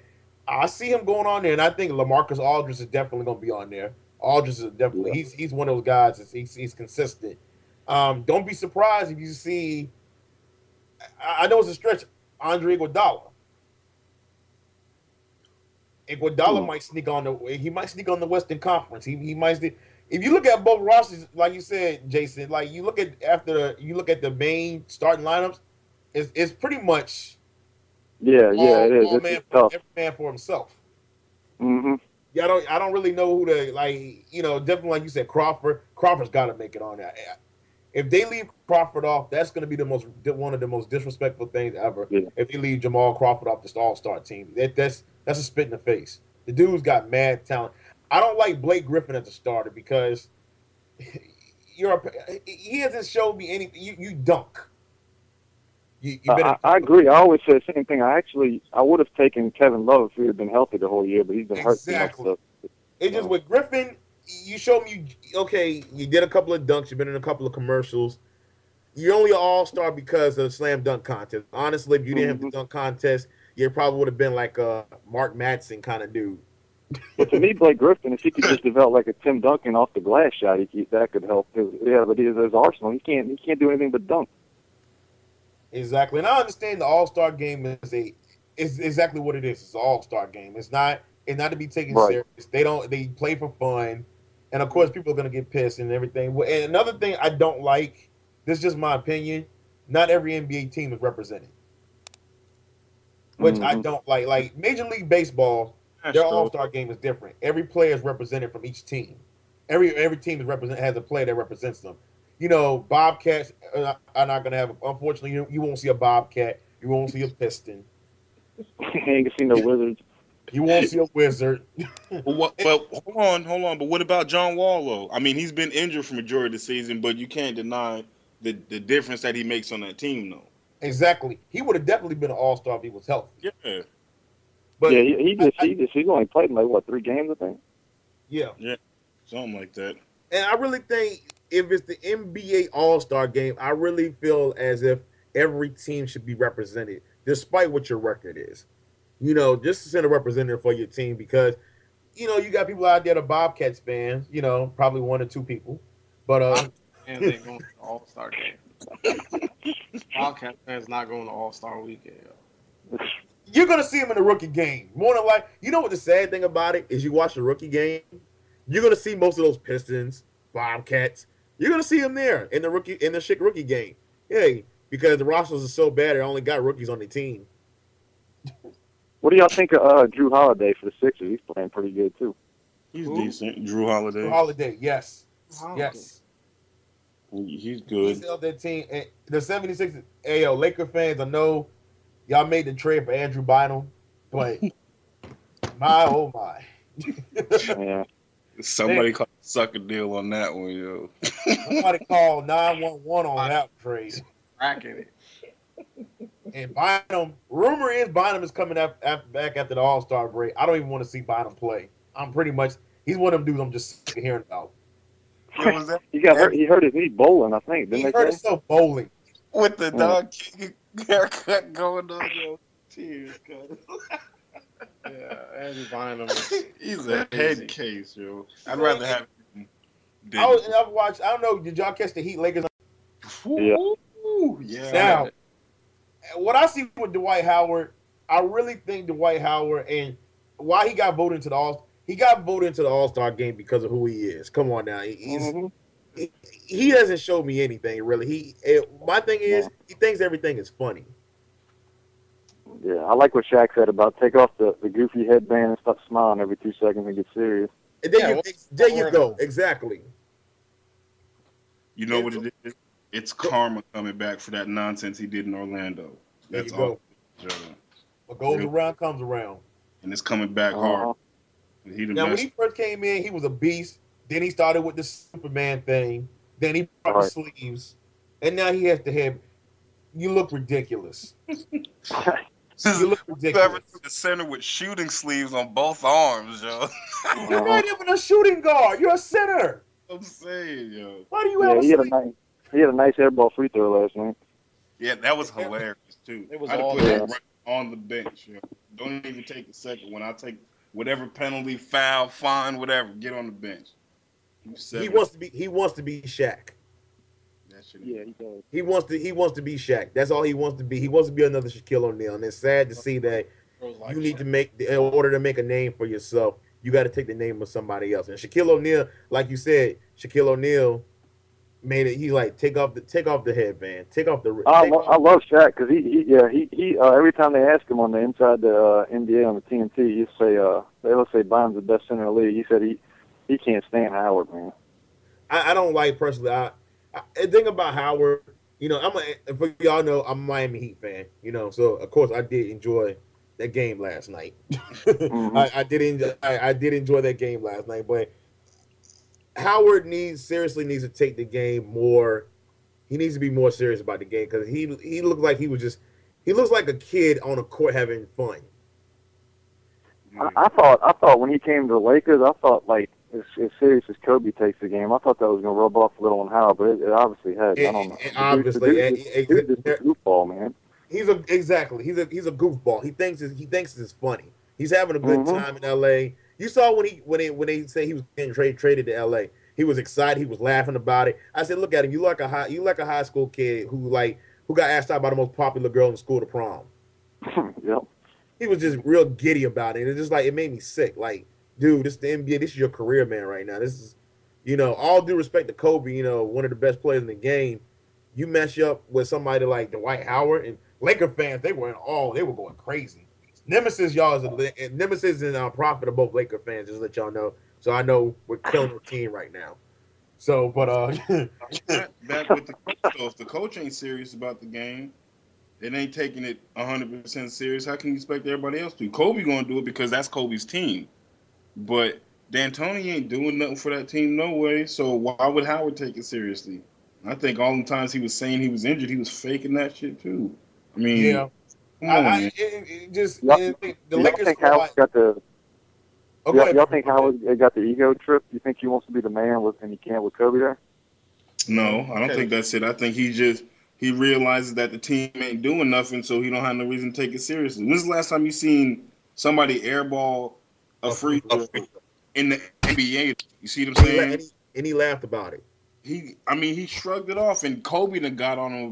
I see him going on there, and I think LaMarcus Aldridge is definitely going to be on there. Aldridge is definitely he's one of those guys. He's consistent. Don't be surprised if you see. I know it's a stretch. Andre Iguodala. Iguodala might sneak on the Western Conference. He might. If you look at both rosters, like you said, Jason, like you look at the main starting lineups, it's pretty much. Yeah, it is. It's tough. Every man for himself. Mm-hmm. Yeah, I don't really know who to definitely like you said, Crawford. Crawford's got to make it on there. If they leave Crawford off, that's going to be one of the most disrespectful things ever. Yeah. If they leave Jamal Crawford off this All-Star team, that's a spit in the face. The dude's got mad talent. I don't like Blake Griffin as a starter because he hasn't showed me anything. You dunk. I agree. I always say the same thing. I would have taken Kevin Love if he had been healthy the whole year, but he's been hurt too much. It's just with Griffin, you showed me, you did a couple of dunks, you've been in a couple of commercials. You're only an all-star because of the slam dunk contest. Honestly, if you didn't have the dunk contest, you probably would have been like a Mark Madsen kind of dude. But to me, Blake Griffin, if he could just develop like a Tim Duncan off the glass shot, that could help too. Yeah, but there's Arsenal. He can't do anything but dunk. Exactly, and I understand the All-Star game is exactly what it is. It's an All-Star game. It's not to be taken serious. They play for fun, and of course, people are gonna get pissed and everything. And another thing I don't like, this is just my opinion. Not every NBA team is represented, which I don't like. Like Major League Baseball, their All-Star game is different. Every player is represented from each team. Every team has a player that represents them. Bobcats are not going to have. Unfortunately, you won't see a Bobcat. You won't see a Piston. You ain't gonna see no Wizards. You won't see a Wizard. Well, hold on. But what about John Wall, though? I mean, he's been injured for majority of the season, but you can't deny the difference that he makes on that team, though. Exactly. He would have definitely been an All-Star if he was healthy. Yeah. But he's only played in 3 games, I think. Yeah. Yeah. Something like that. And I really think if it's the NBA All-Star game, I really feel as if every team should be represented, despite what your record is. Just to send a representative for your team because, you got people out there that are Bobcats fans, probably 1 or 2 people. But and they going to the All-Star game. Bobcat fans not going to All-Star weekend. You're going to see them in the rookie game. More than like, what the sad thing about it is you watch the rookie game, you're going to see most of those Pistons, Bobcats. You're going to see them there in the rookie game. Hey, because the rosters are so bad, they only got rookies on the team. What do y'all think of Drew Holiday for the Sixers? He's playing pretty good, too. He's decent. Drew Holiday. Drew Holiday, yes. Yes. He's good. He's held that team. And the 76ers, Laker fans, I know y'all made the trade for Andrew Bynum, but my, oh my. Yeah. Somebody called a sucker deal on that one, yo. Somebody called 911 on that trade. Cracking it. And Bynum, rumor is Bynum is coming back after the All-Star break. I don't even want to see Bynum play. He's one of them dudes I'm just sick of hearing about. He got hurt. He hurt his knee bowling, I think. He hurt himself bowling. With the dog haircut going on, yo, tears, cuz. Yeah, and buying him. He's a head case, yo. I'd rather have him. I've watched. I don't know. Did y'all catch the Heat Lakers? Yeah. Now, what I see with Dwight Howard, I really think Dwight Howard and why he got voted into the All-Star game because of who he is. Come on now, he hasn't showed me anything really. My thing is he thinks everything is funny. Yeah, I like what Shaq said about take off the goofy headband and stop smiling every 2 seconds and get serious. And there you go. Exactly. You know what it is? It's karma coming back for that nonsense he did in Orlando. That's all. What goes around comes around. And it's coming back hard. When he first came in, he was a beast. Then he started with the Superman thing. Then he brought the sleeves. And now he has the head. You look ridiculous. You look ridiculous. The center with shooting sleeves on both arms, yo. You're not even a shooting guard. You're a center. I'm saying, yo. Why do you have he had a nice airball free throw last night. Yeah, that was hilarious, too. It was I'd all put that right on the bench, yo. Don't even take a second. When I take whatever penalty, foul, fine, whatever, get on the bench. He wants to be Shaq. Yeah, he does. He wants to be Shaq. That's all he wants to be. He wants to be another Shaquille O'Neal. And it's sad to see that you need to in order to make a name for yourself, you got to take the name of somebody else. And Shaquille O'Neal, like you said, Shaquille O'Neal made it. He's like, take off the headband, take off the. I love Shaq because he every time they ask him on the inside the NBA on the TNT, they'll say Bond's the best center in the league. He said he can't stand Howard, man. I don't like personally. The thing about Howard, for y'all know, I'm a Miami Heat fan, so of course I did enjoy that game last night. I did enjoy that game last night, but Howard seriously needs to take the game more. He needs to be more serious about the game because he looked like he looks like a kid on a court having fun. I thought when he came to the Lakers, I thought like as serious as Kobe takes the game, I thought that was going to rub off a little on Howard, but it obviously has. I don't know. Obviously, he's a goofball, man. He's a goofball. He thinks it's funny. He's having a good time in L.A. You saw when they say he was getting traded to L.A. He was excited. He was laughing about it. I said, look at him. You like a high school kid who got asked out by the most popular girl in school to prom. Yep. He was just real giddy about it. It made me sick. Like, dude, this is the NBA. This is your career, man, right now. This is, all due respect to Kobe, one of the best players in the game. You match up with somebody like Dwight Howard and Laker fans, they were going crazy. Nemesis and Prophet are both Laker fans, just to let y'all know. So I know we're killing the team right now. So, but back with the coach, though, if the coach ain't serious about the game, it ain't taking it 100% serious. How can you expect everybody else to? Kobe gonna do it because that's Kobe's team. But D'Antoni ain't doing nothing for that team no way, so why would Howard take it seriously? I think all the times he was saying he was injured, he was faking that shit too. I mean, yeah. The Lakers think Howard got the. Y'all think Howard got the ego trip? You think he wants to be the man and he can't with Kobe there? No, I don't think that's it. I think he realizes that the team ain't doing nothing, so he don't have no reason to take it seriously. When's the last time you seen somebody airball a free throw in the NBA? You see what I'm saying? And he laughed about it. He shrugged it off, and Kobe done got on him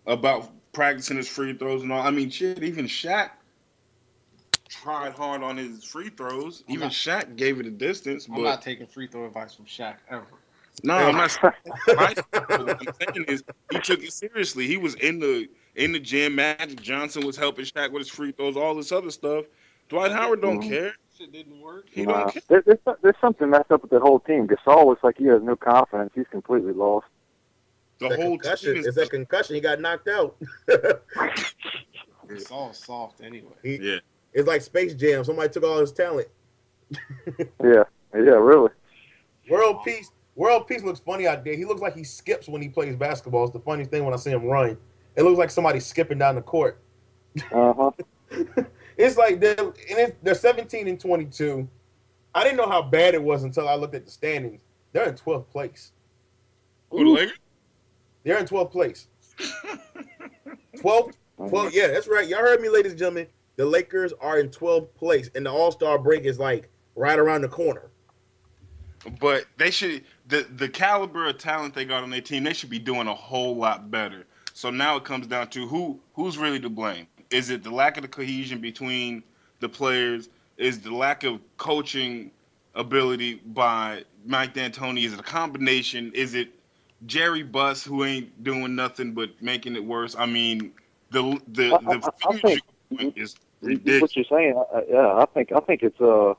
about practicing his free throws and all. I mean, shit, even Shaq tried hard on his free throws. Shaq gave it a distance. I'm not taking free throw advice from Shaq ever. No, I'm not. What I'm saying is he took it seriously. He was in the gym. Magic Johnson was helping Shaq with his free throws, all this other stuff. Dwight Howard don't care. Shit didn't work. He don't care. There's something messed up with the whole team. Gasol looks like he has no confidence. He's completely lost. The whole concussion team is that concussion. He got knocked out. It's all soft anyway. Yeah. It's like Space Jam. Somebody took all his talent. Yeah, really. World Peace looks funny out there. He looks like he skips when he plays basketball. It's the funniest thing when I see him run. It looks like somebody skipping down the court. It's like they're 17 and 22. I didn't know how bad it was until I looked at the standings. They're in 12th place. Who, the Lakers? They're in 12th place. 12. Yeah, that's right. Y'all heard me, ladies and gentlemen. The Lakers are in 12th place, and the All-Star break is like right around the corner. But they should the caliber of talent they got on their team, they should be doing a whole lot better. So now it comes down to who's really to blame. Is it the lack of the cohesion between the players? Is the lack of coaching ability by Mike D'Antoni? Is it a combination? Is it Jerry Buss who ain't doing nothing but making it worse? I mean, the future is ridiculous. What you're saying, I think it's the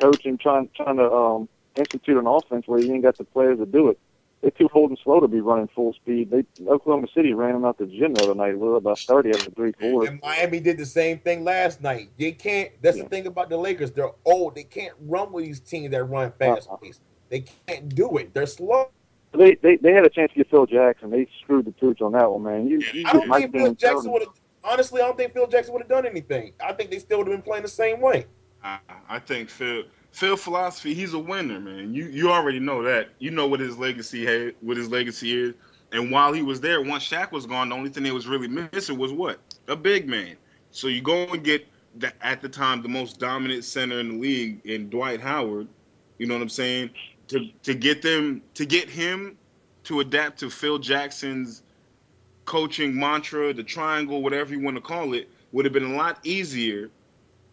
coaching trying to institute an offense where you ain't got the players to do it. They're too old and slow to be running full speed. Oklahoma City ran them out the gym the other night. We were about 30 after 3 quarters. And Miami did the same thing last night. They can't. That's the thing about the Lakers. They're old. They can't run with these teams that run fast pace. They can't do it. They're slow. They had a chance to get Phil Jackson. They screwed the pooch on that one, man. I don't think Phil Jackson would have. Honestly, I don't think Phil Jackson would have done anything. I think they still would have been playing the same way. I think Phil philosophy, he's a winner, man. You already know that. You know what his legacy is. And while he was there, once Shaq was gone, the only thing they was really missing was what? A big man. So you go and get at the time the most dominant center in the league in Dwight Howard. You know what I'm saying? To get him to adapt to Phil Jackson's coaching mantra, the triangle, whatever you want to call it, would have been a lot easier.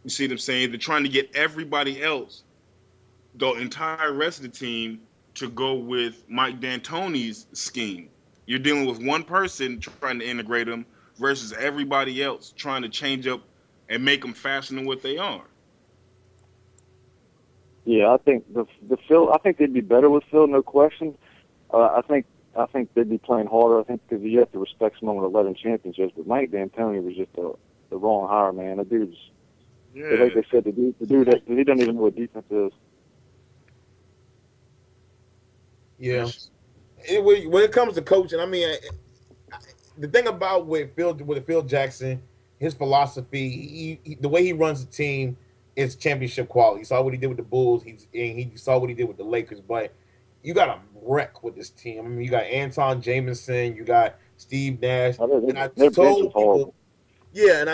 You see what I'm saying? They're trying to get everybody else, the entire rest of the team, to go with Mike D'Antoni's scheme. You're dealing with one person trying to integrate them versus everybody else trying to change up and make them faster than what they are. Yeah, I think the Phil. I think they'd be better with Phil, no question. I think they'd be playing harder. I think because you have to respect someone with 11 championships. But Mike D'Antoni was just the wrong hire, man. The dude's. Yeah. Like they said, the dude that he doesn't even know what defense is. Yeah. When it comes to coaching, I mean, the thing about with Phil Jackson, his philosophy, the way he runs the team is championship quality. You saw what he did with the Bulls. He saw what he did with the Lakers. But you got a wreck with this team. I mean, you got Anton Jameson, you got Steve Nash. And I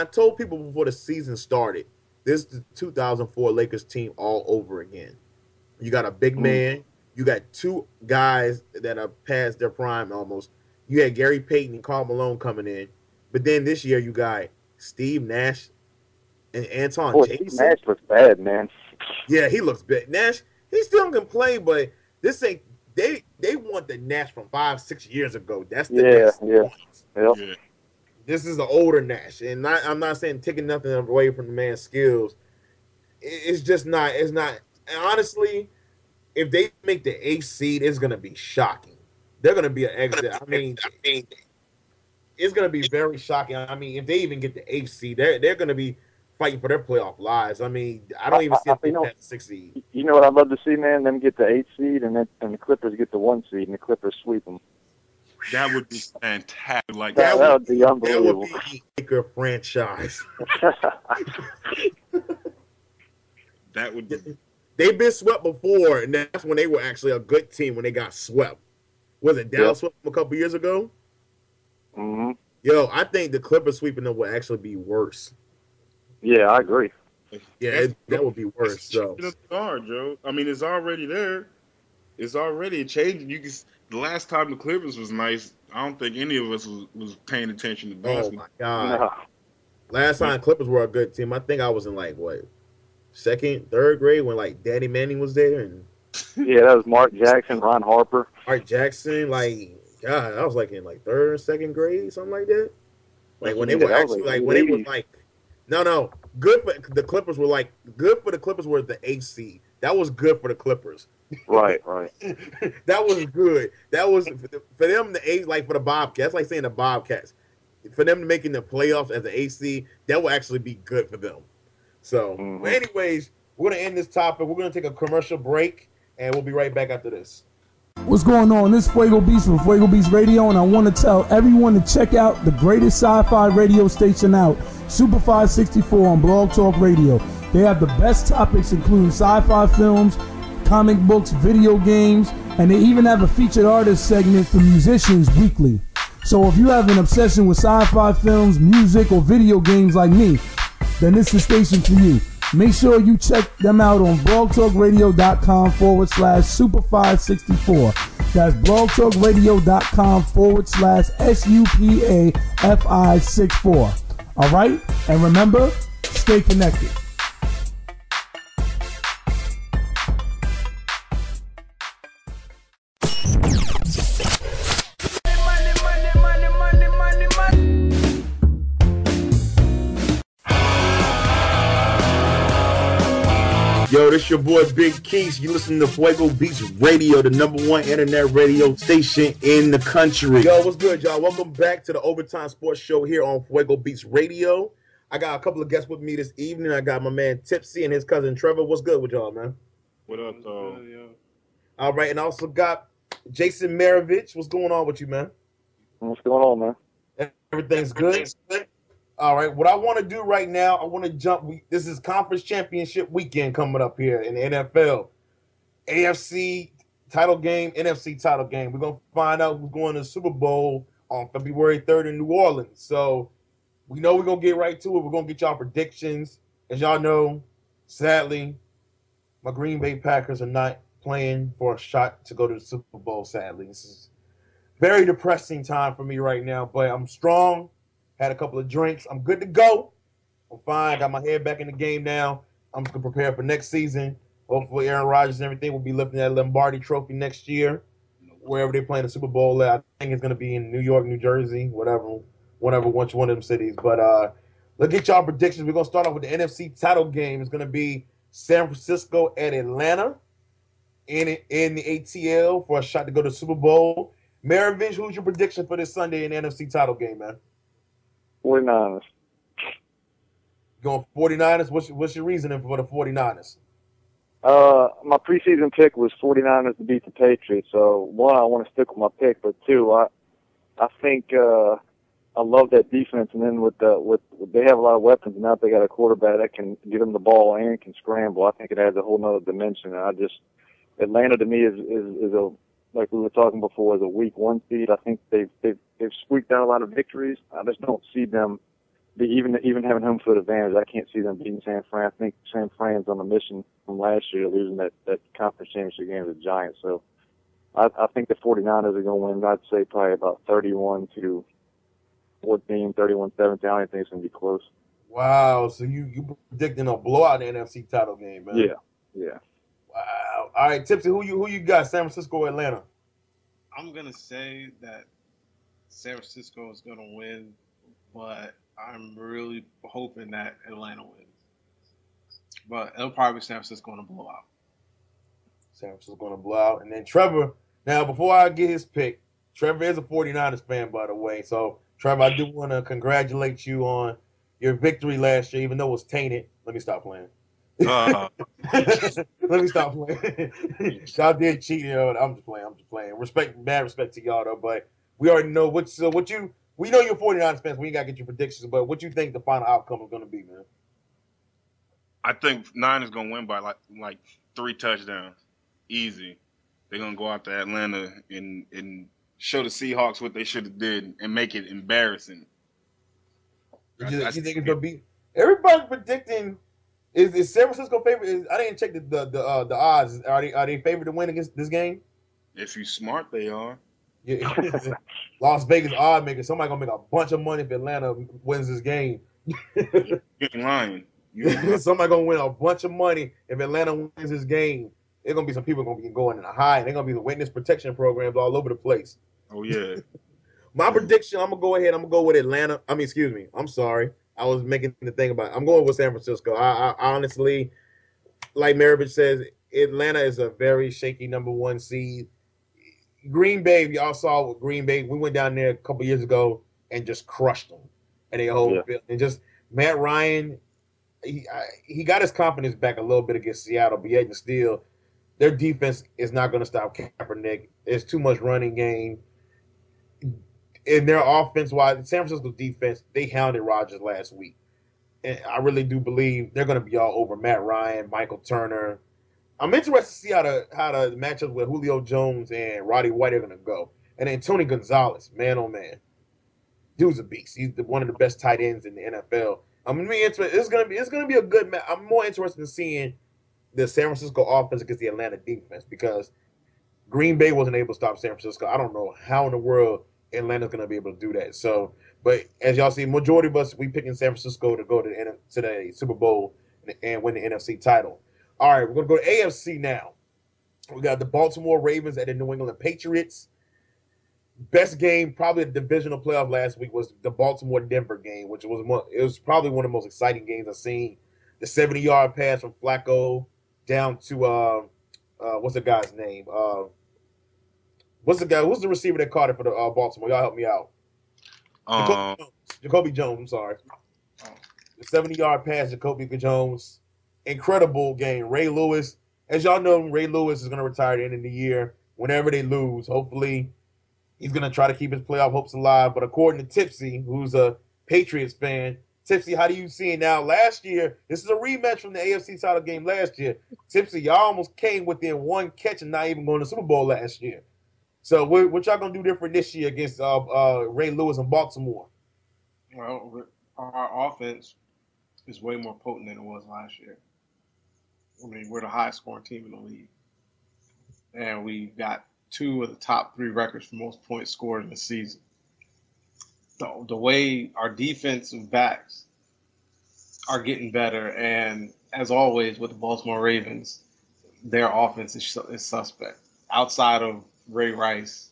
told people before the season started, this is the 2004 Lakers team all over again. You got a big man. You got 2 guys that are past their prime almost. You had Gary Payton and Karl Malone coming in. But then this year you got Steve Nash and Anton Jameson. Steve Nash looks bad, man. Yeah, he looks bad. Nash, he still can play, but this ain't they want the Nash from 5-6 years ago. That's the yeah. This is the older Nash, and I'm not saying taking nothing away from the man's skills. It's just not. It's not. And honestly, if they make the 8th seed, it's gonna be shocking. They're gonna be an exit. I mean, it's gonna be very shocking. I mean, if they even get the 8th seed, they're gonna be fighting for their playoff lives. I mean, I don't even see them get that 6th seed. You know what I'd love to see, man? Them get the 8th seed, and the Clippers get the 1 seed, and the Clippers sweep them. That would be fantastic. Like that would be unbelievable. That would be a Laker franchise. That would be. They've been swept before, and that's when they were actually a good team when they got swept. Was it Dallas swept them a couple years ago? Mm-hmm. Yo, I think the Clippers sweeping them would actually be worse. Yeah, I agree. Yeah, that would be worse. So, Joe. I mean, it's already there. It's already changing. You can. The last time the Clippers was nice, I don't think any of us was paying attention to basketball. Oh, my God. No. Last time Clippers were a good team, I think I was in, 2nd, 3rd grade when, Danny Manning was there. And yeah, that was Mark Jackson, Ron Harper. Mark Jackson, God, I was, in, 3rd or 2nd grade, something like that. When they were actually, when they were, no. Good for the Clippers were, good for the Clippers were the 8th seed. That was good for the Clippers. Right. That was good. That was for them the 8th, for the Bobcats. That's like saying the Bobcats. For them making the playoffs as an 8th seed, that will actually be good for them. So, But anyways, we're gonna end this topic. We're gonna take a commercial break, and we'll be right back after this. What's going on? This is Fuego Beats from Fuego Beats Radio, and I want to tell everyone to check out the greatest sci-fi radio station out, Super 564 on Blog Talk Radio. They have the best topics, including sci-fi films, comic books, video games, and they even have a featured artist segment for musicians weekly. So if you have an obsession with sci-fi films, music, or video games like me, then this is the station for you. Make sure you check them out on blogtalkradio.com/Super564. That's blogtalkradio.com/SUPAFI64. All right? And remember, stay connected. Yo, this your boy Big Keys. You listen to Fuego Beats Radio, the #1 internet radio station in the country. Yo, what's good, y'all? Welcome back to the Overtime Sports Show here on Fuego Beats Radio. I got a couple of guests with me this evening. I got my man Tipsy and his cousin Trevor. What's good with y'all, man? What up, though? All right, and I also got Jason Maravich. What's going on with you, man? What's going on, man? Everything's good? All right, what I want to do right now, I want to jump. This is Conference Championship weekend coming up here in the NFL. AFC title game, NFC title game. We're going to find out who's going to the Super Bowl on February 3rd in New Orleans. So we know we're going to get right to it. We're going to get y'all predictions. As y'all know, sadly, my Green Bay Packers are not playing for a shot to go to the Super Bowl, sadly. This is a very depressing time for me right now, but I'm strong. Had a couple of drinks. I'm good to go. I'm fine. Got my head back in the game now. I'm just going to prepare for next season. Hopefully Aaron Rodgers and everything will be lifting that Lombardi trophy next year, wherever they're playing the Super Bowl at. I think it's going to be in New York, New Jersey, whatever, one of them cities. But let's get y'all predictions. We're going to start off with the NFC title game. It's going to be San Francisco at Atlanta in the ATL for a shot to go to the Super Bowl. Maravich, who's your prediction for this Sunday in the NFC title game, man? 49ers. Going 49ers? What's your reasoning for the 49ers? My preseason pick was 49ers to beat the Patriots. So, one, I want to stick with my pick, but two, I think I love that defense. And then with they have a lot of weapons. Now they got a quarterback that can get them the ball and can scramble. I think it adds a whole nother dimension. And Atlanta to me is a, like we were talking before, is a week 1 seed. I think they've squeaked out a lot of victories. I just don't see them even having home field advantage. I can't see them beating San Fran. I think San Fran's on a mission from last year, losing that conference championship game to the Giants. So I think the 49ers are going to win. I'd say probably about 31-14, 31-17. I don't think it's going to be close. Wow. So you predicting a blowout in the NFC title game, man? Yeah. Wow. All right, Tipsy, who you got? San Francisco or Atlanta? I'm gonna say that San Francisco is gonna win, but I'm really hoping that Atlanta wins. But it'll probably be San Francisco going to blow out. San Francisco going to blow out. And then Trevor, now before I get his pick, Trevor is a 49ers fan, by the way. So, Trevor, I do want to congratulate you on your victory last year, even though it was tainted. Let me stop playing. Let me stop playing. Y'all did cheat. I'm just playing. Mad respect to y'all, though. But we already know we know you're 49ers fans. We ain't got to get your predictions. But what you think the final outcome is going to be, man? I think Niners going to win by like 3 touchdowns. Easy. They're going to go out to Atlanta and show the Seahawks what they should have did and make it embarrassing. You think it's going to be – everybody's predicting – Is San Francisco favorite? I didn't check the odds. Are they favored to win against this game? If you smart, they are. Yeah. Las Vegas odd maker. Somebody gonna make a bunch of money if Atlanta wins this game. You're lying. Somebody gonna win a bunch of money if Atlanta wins this game. There's gonna be some people gonna be going in a high. And they're gonna be the witness protection programs all over the place. Oh yeah. My prediction. I'm gonna go with Atlanta. I'm sorry. I was making the thing about it. I'm going with San Francisco. I honestly, like Maravich says, Atlanta is a very shaky number 1 seed. Green Bay, y'all saw with Green Bay. We went down there a couple years ago and just crushed them. And they whole field. And just Matt Ryan, he got his confidence back a little bit against Seattle, but yet and still, their defense is not going to stop Kaepernick. There's too much running game. In their offense-wise, San Francisco defense, they hounded Rodgers last week. And I really do believe they're going to be all over Matt Ryan, Michael Turner. I'm interested to see how the matchups with Julio Jones and Roddy White are going to go. And then Tony Gonzalez, man, oh man. dude's a beast. He's one of the best tight ends in the NFL. I'm gonna be interested. It's gonna be a good match. I'm more interested in seeing the San Francisco offense against the Atlanta defense because Green Bay wasn't able to stop San Francisco. I don't know how in the world Atlanta's gonna be able to do that. So, but as y'all see, majority of us we picking San Francisco to go to the Super Bowl and win the NFC title. All right, we're gonna go to AFC now. We got the Baltimore Ravens at the New England Patriots. Best game, probably the divisional playoff last week, was the Baltimore-Denver game, which was probably one of the most exciting games I've seen. The 70-yard pass from Flacco down to what's the guy's name? What's the receiver that caught it for the Baltimore? Y'all help me out. Jacoby Jones. I'm sorry. The 70-yard pass, Jacoby Jones. Incredible game. Ray Lewis. As y'all know, Ray Lewis is going to retire at the end of the year. Whenever they lose, hopefully he's going to try to keep his playoff hopes alive. But according to Tipsy, who's a Patriots fan, Tipsy, how do you see it now? Last year, this is a rematch from the AFC title game last year. Tipsy, y'all almost came within one catch and not even going to the Super Bowl last year. So what y'all going to do different this year against Ray Lewis and Baltimore? Well, our offense is way more potent than it was last year. I mean, we're the highest scoring team in the league. And we got 2 of the top 3 records for most points scored in the season. The way our defensive backs are getting better, and as always with the Baltimore Ravens, their offense is suspect. Outside of Ray Rice,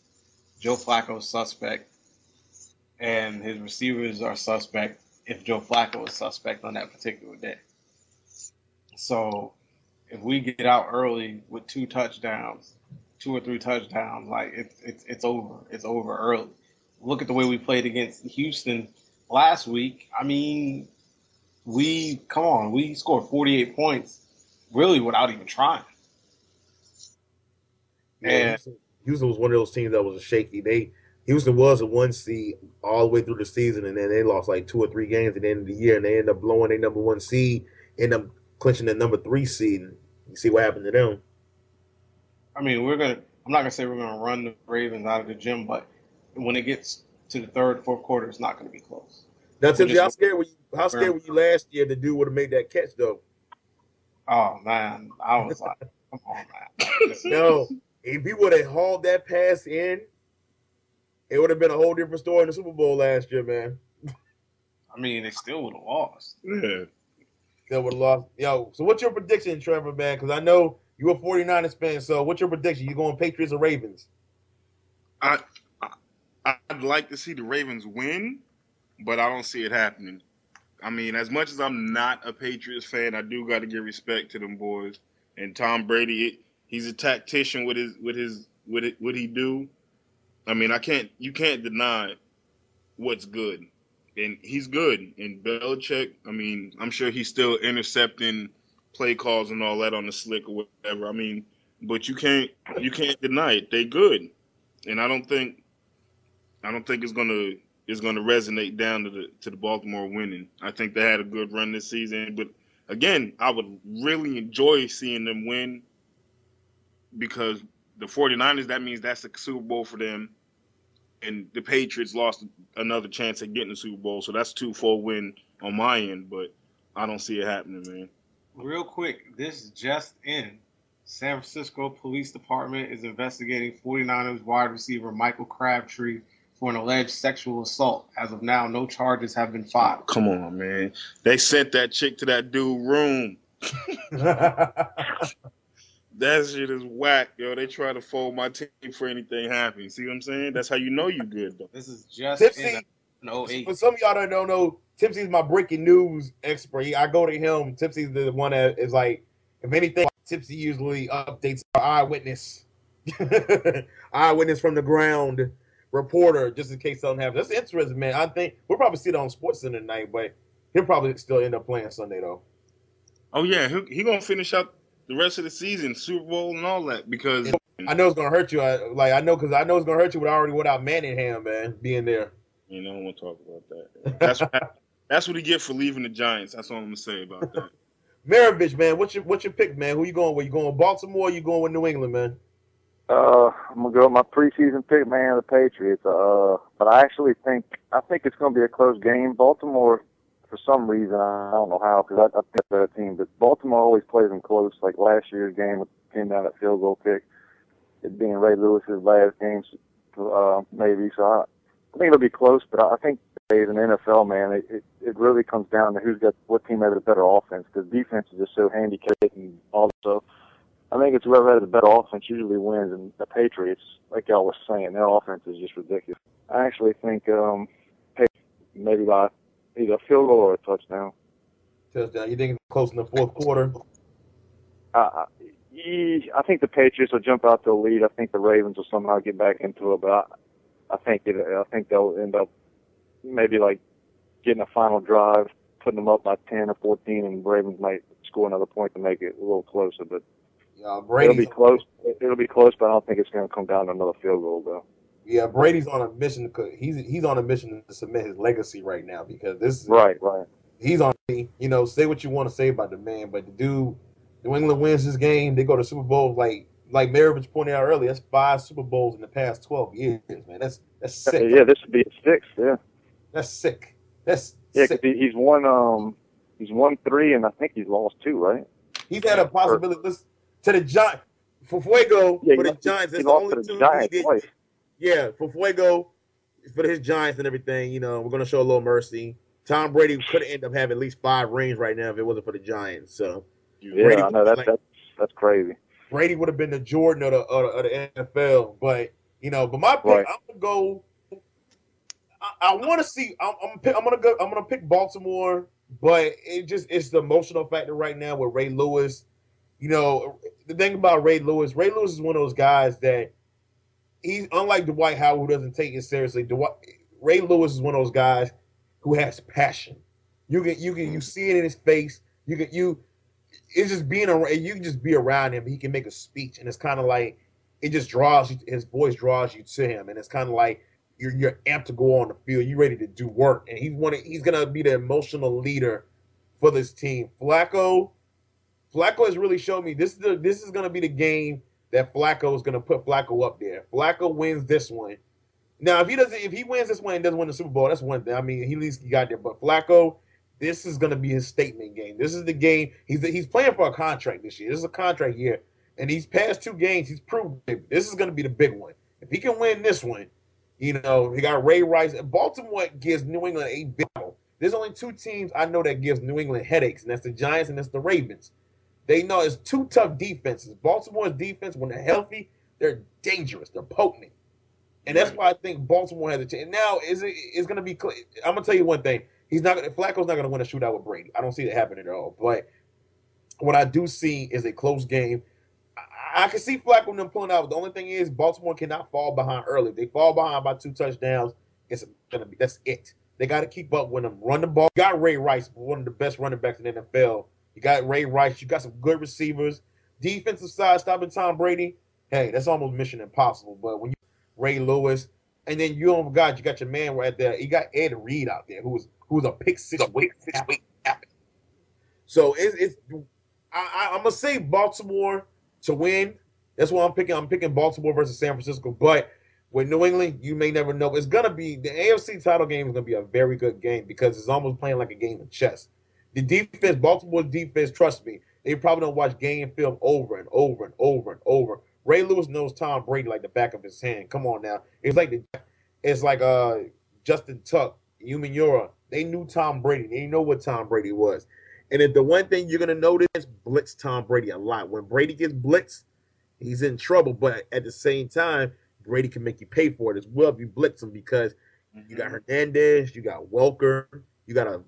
Joe Flacco is suspect, and his receivers are suspect if Joe Flacco is suspect on that particular day. So if we get out early with 2 touchdowns, 2 or 3 touchdowns, like it's over. It's over early. Look at the way we played against Houston last week. I mean, we scored 48 points really without even trying. Yeah, Houston was one of those teams that was shaky. Houston was a 1 seed all the way through the season, and then they lost like 2 or 3 games at the end of the year, and they ended up blowing their number 1 seed, end up clinching the number 3 seed. And you see what happened to them. I mean, I'm not gonna say we're gonna run the Ravens out of the gym, but when it gets to the 3rd, 4th quarter, it's not gonna be close. Now, Tim, how scared were you last year the dude would have made that catch though? Oh man, I was like, come on, man. No, if he would have hauled that pass in, it would have been a whole different story in the Super Bowl last year, man. I mean, they still would have lost. Yeah. Still would have lost. Yo, so what's your prediction, Trevor, man? Because I know you're a 49ers fan, so what's your prediction? You going Patriots or Ravens? I'd like to see the Ravens win, but I don't see it happening. I mean, as much as I'm not a Patriots fan, I do got to give respect to them boys. And Tom Brady, he's a tactician with what he do. I mean, you can't deny what's good, and he's good. And Belichick, I mean, I'm sure he's still intercepting play calls and all that on the slick or whatever. I mean, but you can't deny it. They good, and I don't think it's gonna resonate down to the Baltimore winning. I think they had a good run this season, but again, I would really enjoy seeing them win because the 49ers, that means that's a Super Bowl for them, and the Patriots lost another chance at getting the Super Bowl, so that's 2-4 win on my end, but I don't see it happening, man. Real quick, this just in. San Francisco Police Department is investigating 49ers wide receiver Michael Crabtree for an alleged sexual assault. As of now, no charges have been filed. Come on, man. They sent that chick to that dude's room. That shit is whack, yo. They try to fold my team for anything happens. See what I'm saying? That's how you know you good, though. This is just Tipsy. in 08. For some of y'all that don't know, Tipsy's my breaking news expert. I go to him. Tipsy's the one that is like, if anything, Tipsy usually updates our eyewitness. Eyewitness from the ground reporter, just in case something happens. That's interesting, man. I think we'll probably see it on SportsCenter tonight, but he'll probably still end up playing Sunday, though. Oh, yeah. He going to finish out the rest of the season, Super Bowl and all that, because I know it's going to hurt you. I know it's going to hurt you without Manningham, man, being there. You know, I don't want to talk about that. That's what he get for leaving the Giants. That's all I'm going to say about that. Maravich, man, what's your pick, man? Who you going with? You going with Baltimore or you going with New England, man? I'm gonna go with my preseason pick, man, the Patriots. But I think it's gonna be a close game. Baltimore, for some reason, I don't know how, because I think they're a team, but Baltimore always plays them close. Like last year's game came down at field goal kick. It being Ray Lewis's last game, maybe. So I think it'll be close, but I think as an NFL, man, it really comes down to what team has a better offense, because defense is just so handicapped and all that stuff. I think it's whoever has a better offense usually wins, and the Patriots, like y'all was saying, their offense is just ridiculous. I actually think maybe by either a field goal or a touchdown. Touchdown. You think it's close in the fourth quarter? I think the Patriots will jump out to the lead. I think the Ravens will somehow get back into it, but I think they'll end up maybe like getting a final drive, putting them up by 10 or 14, and the Ravens might score another point to make it a little closer, but. It'll be close. It'll be close, but I don't think it's going to come down to another field goal, though. Yeah, Brady's on a mission. He's on a mission to cement his legacy right now, because this is right. He's on. Say what you want to say about the man, but the dude, New England wins this game. They go to Super Bowl like Maravich pointed out earlier. That's 5 Super Bowls in the past 12 years, man. That's sick. Yeah, this would be a 6th. Yeah, that's sick. That's sick. Cause he's won 3, and I think he's lost 2, right? He's had a possibility. To the Giants, for Fuego, for the Giants, that's the only 2 he did. Twice. Yeah, for Fuego, for his Giants and everything, we're going to show a little mercy. Tom Brady could have ended up having at least 5 rings right now if it wasn't for the Giants. So, yeah, Brady, I know that's crazy. Brady would have been the Jordan of the NFL, but but my pick, right. I'm gonna go. I want to see. I'm gonna pick Baltimore, but it's the emotional factor right now with Ray Lewis. The thing about Ray Lewis is one of those guys that he's unlike Dwight Howard, who doesn't take it seriously. Ray Lewis is one of those guys who has passion. You see it in his face. It's just being around. You can just be around him. He can make a speech, and it's kind of like it just draws you. His voice draws you to him, and it's kind of like you're amped to go on the field. You're ready to do work, and he's gonna be the emotional leader for this team. Flacco has really shown me this is going to be the game that Flacco is going to put Flacco up there. Flacco wins this one. Now, if he wins this one and doesn't win the Super Bowl, that's one thing. I mean, he at least got there. But Flacco, this is going to be his statement game. This is the game. He's playing for a contract this year. This is a contract year. And these past 2 games, he's proved it. This is going to be the big one. If he can win this one, he got Ray Rice. Baltimore gives New England a big battle. There's only 2 teams I know that gives New England headaches, and that's the Giants and that's the Ravens. They know it's 2 tough defenses. Baltimore's defense, when they're healthy, they're dangerous. They're potent. And that's why I think Baltimore has a chance. Now, it's going to be – I'm going to tell you one thing. Flacco's not going to win a shootout with Brady. I don't see that happening at all. But what I do see is a close game. I can see Flacco and them pulling out. The only thing is Baltimore cannot fall behind early. If they fall behind by 2 touchdowns, that's it. They got to keep up with them. Run the ball. Got Ray Rice, one of the best running backs in the NFL. You got Ray Rice. You got some good receivers. Defensive side, stopping Tom Brady. Hey, that's almost mission impossible. But when you Ray Lewis, and then you got your man right there. You got Ed Reed out there, who's a pick 6 weight. So I'm gonna say Baltimore to win. That's why I'm picking. I'm picking Baltimore versus San Francisco. But with New England, you may never know. It's gonna be the AFC title game is gonna be a very good game because it's almost playing like a game of chess. The defense, Baltimore's defense, trust me, they probably don't watch game film over and over and over and over. Ray Lewis knows Tom Brady like the back of his hand. Come on now. It's like Justin Tuck, Hugh Yura. They knew Tom Brady. They know what Tom Brady was. And if the one thing you're going to notice, blitz Tom Brady a lot. When Brady gets blitzed, he's in trouble. But at the same time, Brady can make you pay for it as well if you blitz him because you got Hernandez, you got Welker, you got a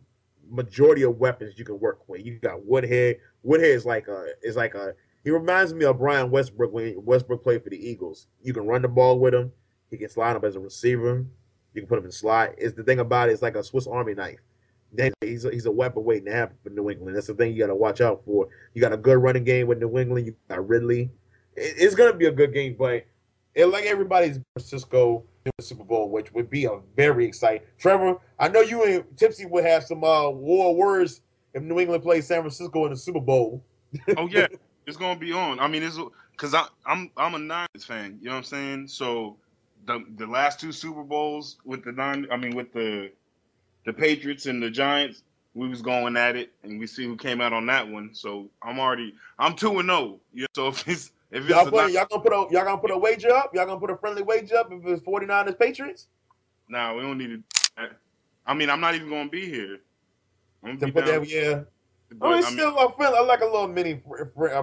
majority of weapons you can work with. You got Woodhead. Woodhead is like a he reminds me of Brian Westbrook when Westbrook played for the Eagles. You can run the ball with him. He can slide up as a receiver. You can put him in slide. It's the thing about it, it's like a Swiss Army knife. Then he's a weapon waiting to happen for New England. That's the thing you got to watch out for. You got a good running game with New England. You got Ridley. It's going to be a good game, but like everybody's Francisco in the Super Bowl, which would be a very exciting. Trevor, I know you and Tipsy would have some war words if New England plays San Francisco in the Super Bowl. Oh, yeah. It's going to be on. I mean, because I'm a Niners fan. You know what I'm saying? So the last 2 Super Bowls with the Patriots and the Giants, we was going at it, and we see who came out on that one. So I'm 2-0. You know, so if it's y'all gonna put a wager up? Y'all gonna put a friendly wager up if it's 49ers Patriots? Nah, we don't need to. I mean, I'm not even gonna be here. I'm gonna be down. Yeah. But I like a little mini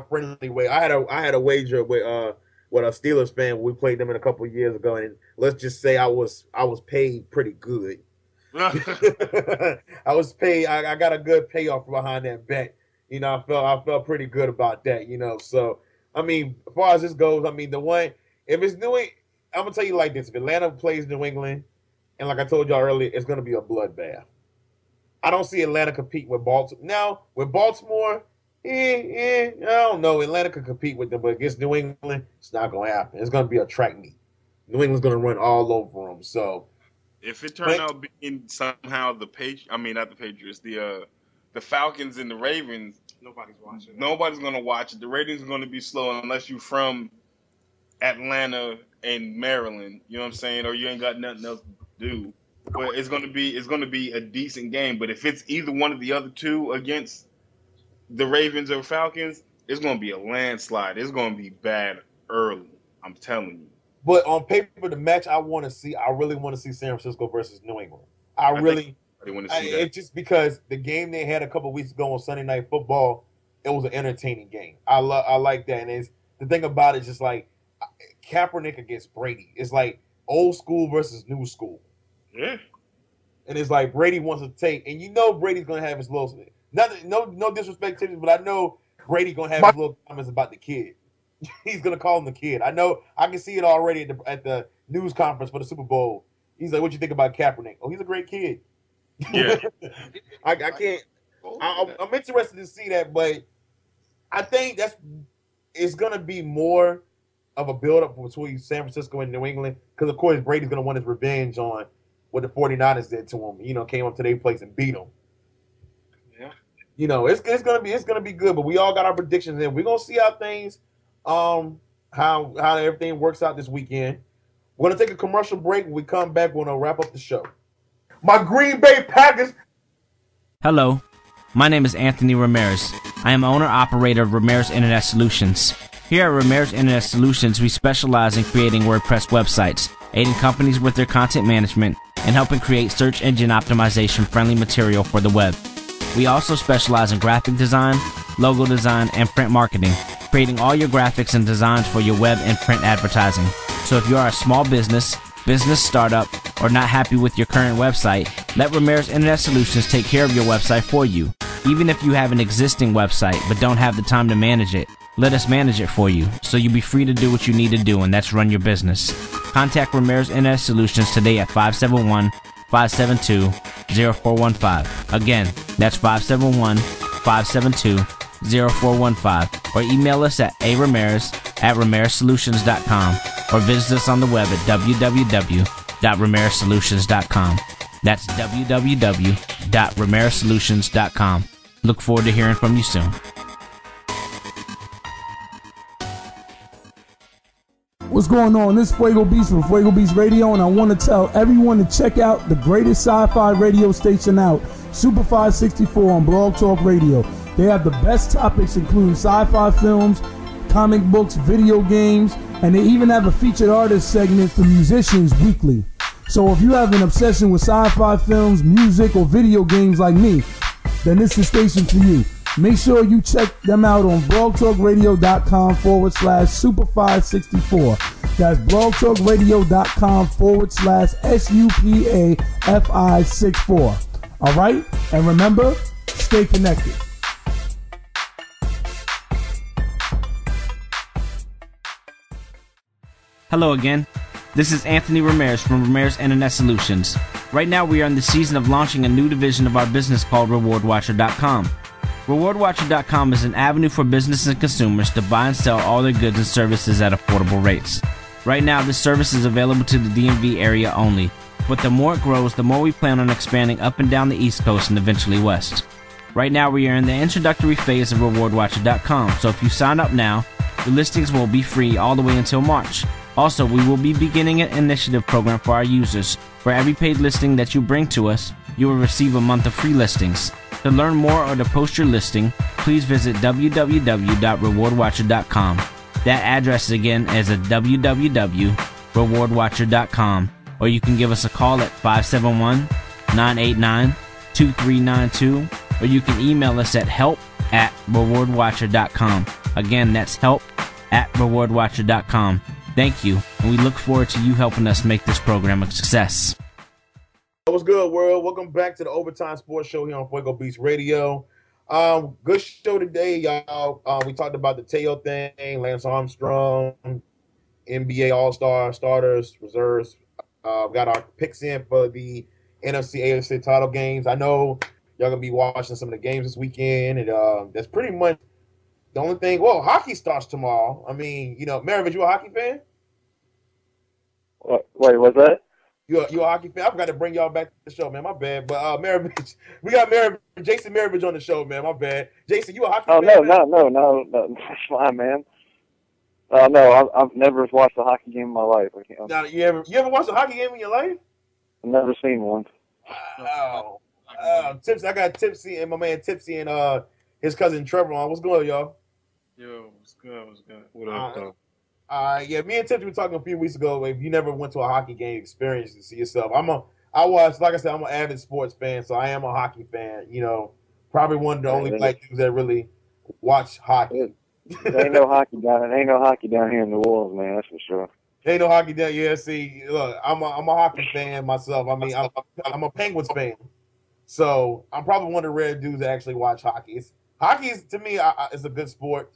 friendly way. I had a wager with a Steelers fan. We played them in a couple of years ago, and let's just say I was paid pretty good. I was paid. I got a good payoff behind that bet. You know, I felt pretty good about that. You know, so I mean, as far as this goes, I mean, if it's New England, I'm gonna tell you like this: if Atlanta plays New England, and like I told y'all earlier, it's gonna be a bloodbath. I don't see Atlanta compete with Baltimore. Now, with Baltimore, I don't know. Atlanta could compete with them, but against New England, it's not going to happen. It's going to be a track meet. New England's going to run all over them. So, if it turned out being somehow not the Patriots, the Falcons and the Ravens, nobody's watching. Nobody's going to watch it. The ratings are going to be slow unless you're from Atlanta and Maryland. You know what I'm saying? Or you ain't got nothing else to do. Well, it's gonna be a decent game, but if it's either one of the other two against the Ravens or Falcons, it's gonna be a landslide. It's gonna be bad early. I'm telling you. But on paper, the match I really want to see San Francisco versus New England. I really want to see that. It's just because the game they had a couple weeks ago on Sunday Night Football, it was an entertaining game. I like that, and the thing about it is just like Kaepernick against Brady. It's like old school versus new school. Yeah. And it's like Brady wants to take, and you know Brady's gonna have his little no disrespect to him, but I know Brady gonna have his little comments about the kid. He's gonna call him the kid. I know, I can see it already at the news conference for the Super Bowl. He's like, "What you think about Kaepernick?" Oh, he's a great kid. Yeah. I can't. I'm interested to see that, but I think it's gonna be more of a build-up between San Francisco and New England, because of course Brady's gonna want his revenge on what the 49ers did to him. You know, came up to their place and beat them. Yeah. You know, it's gonna be good, but we all got our predictions in. We're gonna see how things how everything works out this weekend. We're gonna take a commercial break. When we come back, we're gonna wrap up the show. My Green Bay Packers. Hello, my name is Anthony Ramirez. I am owner-operator of Ramirez Internet Solutions. Here at Ramirez Internet Solutions, we specialize in creating WordPress websites, aiding companies with their content management, and helping create search engine optimization-friendly material for the web. We also specialize in graphic design, logo design, and print marketing, creating all your graphics and designs for your web and print advertising. So if you are a small business startup, or not happy with your current website, let Ramirez Internet Solutions take care of your website for you. Even if you have an existing website but don't have the time to manage it, let us manage it for you, so you'll be free to do what you need to do, and that's run your business. Contact Ramirez Internet Solutions today at 571-572-0415. Again, that's 571-572-0415. Or email us at aramirez@ramirezzsolutions.com, or visit us on the web at www.ramirezzsolutions.com. That's www.ramirezzsolutions.com. Look forward to hearing from you soon. What's going on? This is Fuego Beats from Fuego Beats Radio, and I want to tell everyone to check out the greatest sci-fi radio station out, Super 564 on Blog Talk Radio. They have the best topics, including sci-fi films, comic books, video games, and they even have a featured artist segment for musicians weekly. So if you have an obsession with sci-fi films, music, or video games like me, then this is the station for you. Make sure you check them out on blogtalkradio.com/Super564. That's blogtalkradio.com/SUPAFI64. All right? And remember, stay connected. Hello again. This is Anthony Ramirez from Ramirez Internet Solutions. Right now we are in the season of launching a new division of our business called RewardWatcher.com. RewardWatcher.com is an avenue for businesses and consumers to buy and sell all their goods and services at affordable rates. Right now, this service is available to the DMV area only, but the more it grows, the more we plan on expanding up and down the East Coast and eventually west. Right now, we are in the introductory phase of RewardWatcher.com, so if you sign up now, The listings will be free all the way until March. Also, we will be beginning an initiative program for our users. For every paid listing that you bring to us, you will receive a month of free listings. To learn more or to post your listing, please visit www.rewardwatcher.com. That address again is at www.rewardwatcher.com, or you can give us a call at 571-989-2392, or you can email us at help@rewardwatcher.com. Again, that's help@rewardwatcher.com. Thank you, and we look forward to you helping us make this program a success. What's good, world? Welcome back to the Overtime Sports Show here on Fuego Beats Radio. Good show today, y'all. We talked about the Teo thing, Lance Armstrong, NBA All-Star starters, reserves. Got our picks in for the NFC AFC title games. I know y'all gonna be watching some of the games this weekend, and that's pretty much the only thing. Well, hockey starts tomorrow. I mean, Maravich, you a hockey fan? Wait, what's that? You a hockey fan? I forgot to bring y'all back to the show, man. My bad. But Maravich, we got Jason Maravich on the show, man. My bad. Jason, you a hockey fan? No. That's fine, man. No, I've never watched a hockey game in my life. Now, you ever watched a hockey game in your life? I've never seen one. Tipsy, I got Tipsy and my man Tipsy and his cousin Trevor on. What's going on, y'all? Yo, what's good? What up, though? Yeah, me and Tipsy were talking a few weeks ago. If you never went to a hockey game experience to see yourself, I'm an avid sports fan, so I am a hockey fan. Probably one of the only black dudes that really watch hockey. There ain't no hockey down here in New Orleans, man. That's for sure. Ain't no hockey down. Yeah, see, look, I'm a hockey fan myself. I mean, I'm a Penguins fan, so I'm probably one of the rare dudes that actually watch hockey. Hockey is, to me, it's a good sport,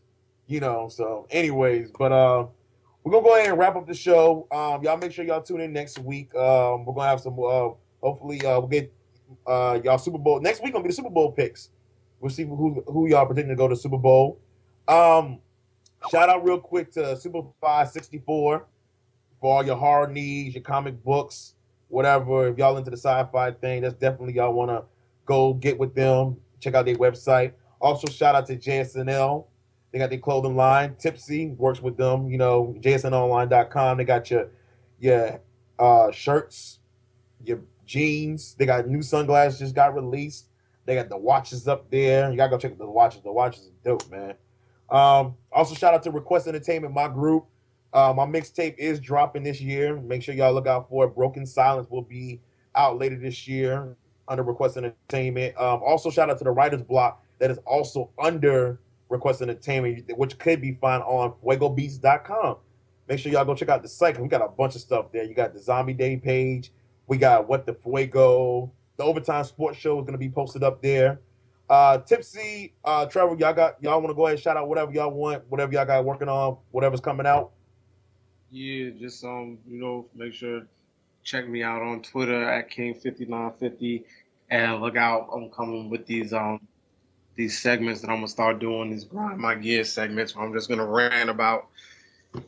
So, anyways, but we're gonna go ahead and wrap up the show. Y'all make sure y'all tune in next week. We're gonna have some. Hopefully, we'll get y'all Super Bowl next week. Gonna be the Super Bowl picks. We'll see who y'all predicting to go to Super Bowl. Shout out real quick to Superfly 64 for all your horror needs, your comic books, whatever. If y'all into the sci-fi thing, that's definitely y'all want to go get with them. Check out their website. Also, shout out to JSNL. They got their clothing line. Tipsy works with them. JSNonline.com. They got your shirts, your jeans. They got new sunglasses just got released. They got the watches up there. You got to go check out the watches. The watches are dope, man. Also, shout out to Request Entertainment, my group. My mixtape is dropping this year. Make sure y'all look out for it. Broken Silence will be out later this year under Request Entertainment. Also, shout out to the Writer's Block that is also under Request Entertainment, which could be found on fuegobeats.com. Make sure y'all go check out the site. We got a bunch of stuff there. You got the Zombie Day page. We got What the Fuego. The Overtime Sports Show is going to be posted up there. Tipsy, Trevor, y'all want to go ahead and shout out whatever y'all want, whatever y'all got working on, whatever's coming out? Yeah, just make sure check me out on Twitter at King5950 and look out. I'm coming with these segments that I'm gonna start doing, these grind my gear segments where I'm just gonna rant about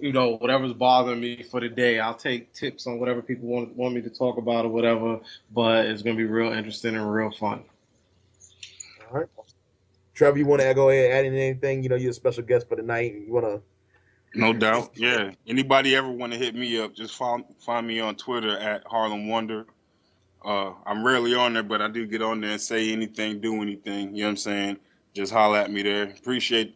whatever's bothering me for the day. I'll take tips on whatever people want me to talk about or whatever, but it's gonna be real interesting and real fun. All right. Trevor, you want to go ahead and add in anything? You're a special guest for the night. You want to? No doubt. Yeah. Anybody ever want to hit me up, just find me on Twitter at Harlem Wonder. I'm rarely on there, but I do get on there and say anything, do anything. You know what I'm saying? Just holler at me there. Appreciate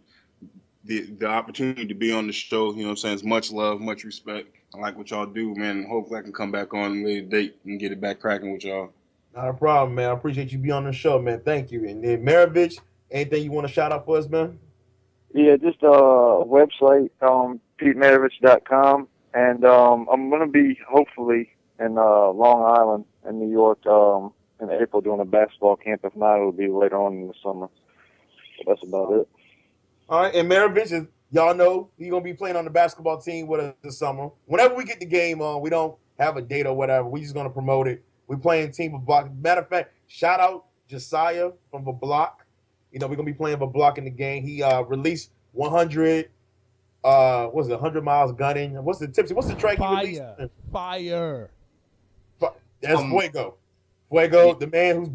the opportunity to be on the show. You know what I'm saying? It's much love, much respect. I like what y'all do, man. Hopefully I can come back on a later date and get it back cracking with y'all. Not a problem, man. I appreciate you being on the show, man. Thank you. And then Maravich, anything you want to shout out for us, man? Yeah, just a website, PeteMaravich.com. And I'm going to be, hopefully, in Long Island in New York in April doing a basketball camp. If not, it'll be later on in the summer. So that's about it. All right, and Maravich, y'all know he's going to be playing on the basketball team with us this summer. Whenever we get the game on, we don't have a date or whatever. We're just going to promote it. We're playing Team of Block. Matter of fact, shout out Josiah from the Block. We're going to be playing the Block in the game. He released 100, 100 miles gunning. What's the track he released? Fire. That's Fuego. Fuego, the man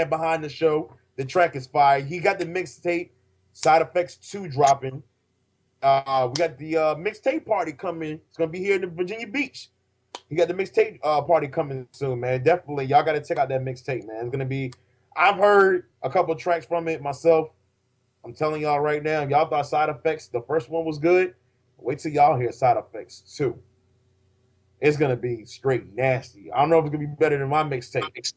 behind the show. The track is fire. He got the mixtape Side Effects 2 dropping. got the mixtape party coming. It's gonna be here in Virginia Beach. You got the mixtape party coming soon, man. Definitely, y'all got to check out that mixtape, man. It's gonna be. I've heard a couple tracks from it myself. I'm telling y'all right now, if y'all thought Side Effects, the first one was good, wait till y'all hear Side Effects 2. It's gonna be straight nasty. I don't know if it's gonna be better than my mixtape.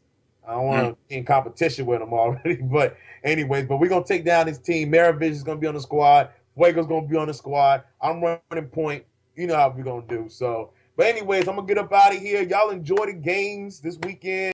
I don't want to be in competition with them already, but anyways, we're gonna take down this team. Maravision is gonna be on the squad. Fuego's gonna be on the squad. I'm running point. You know how we're gonna do. So, but anyways, I'm gonna get up out of here. Y'all enjoy the games this weekend.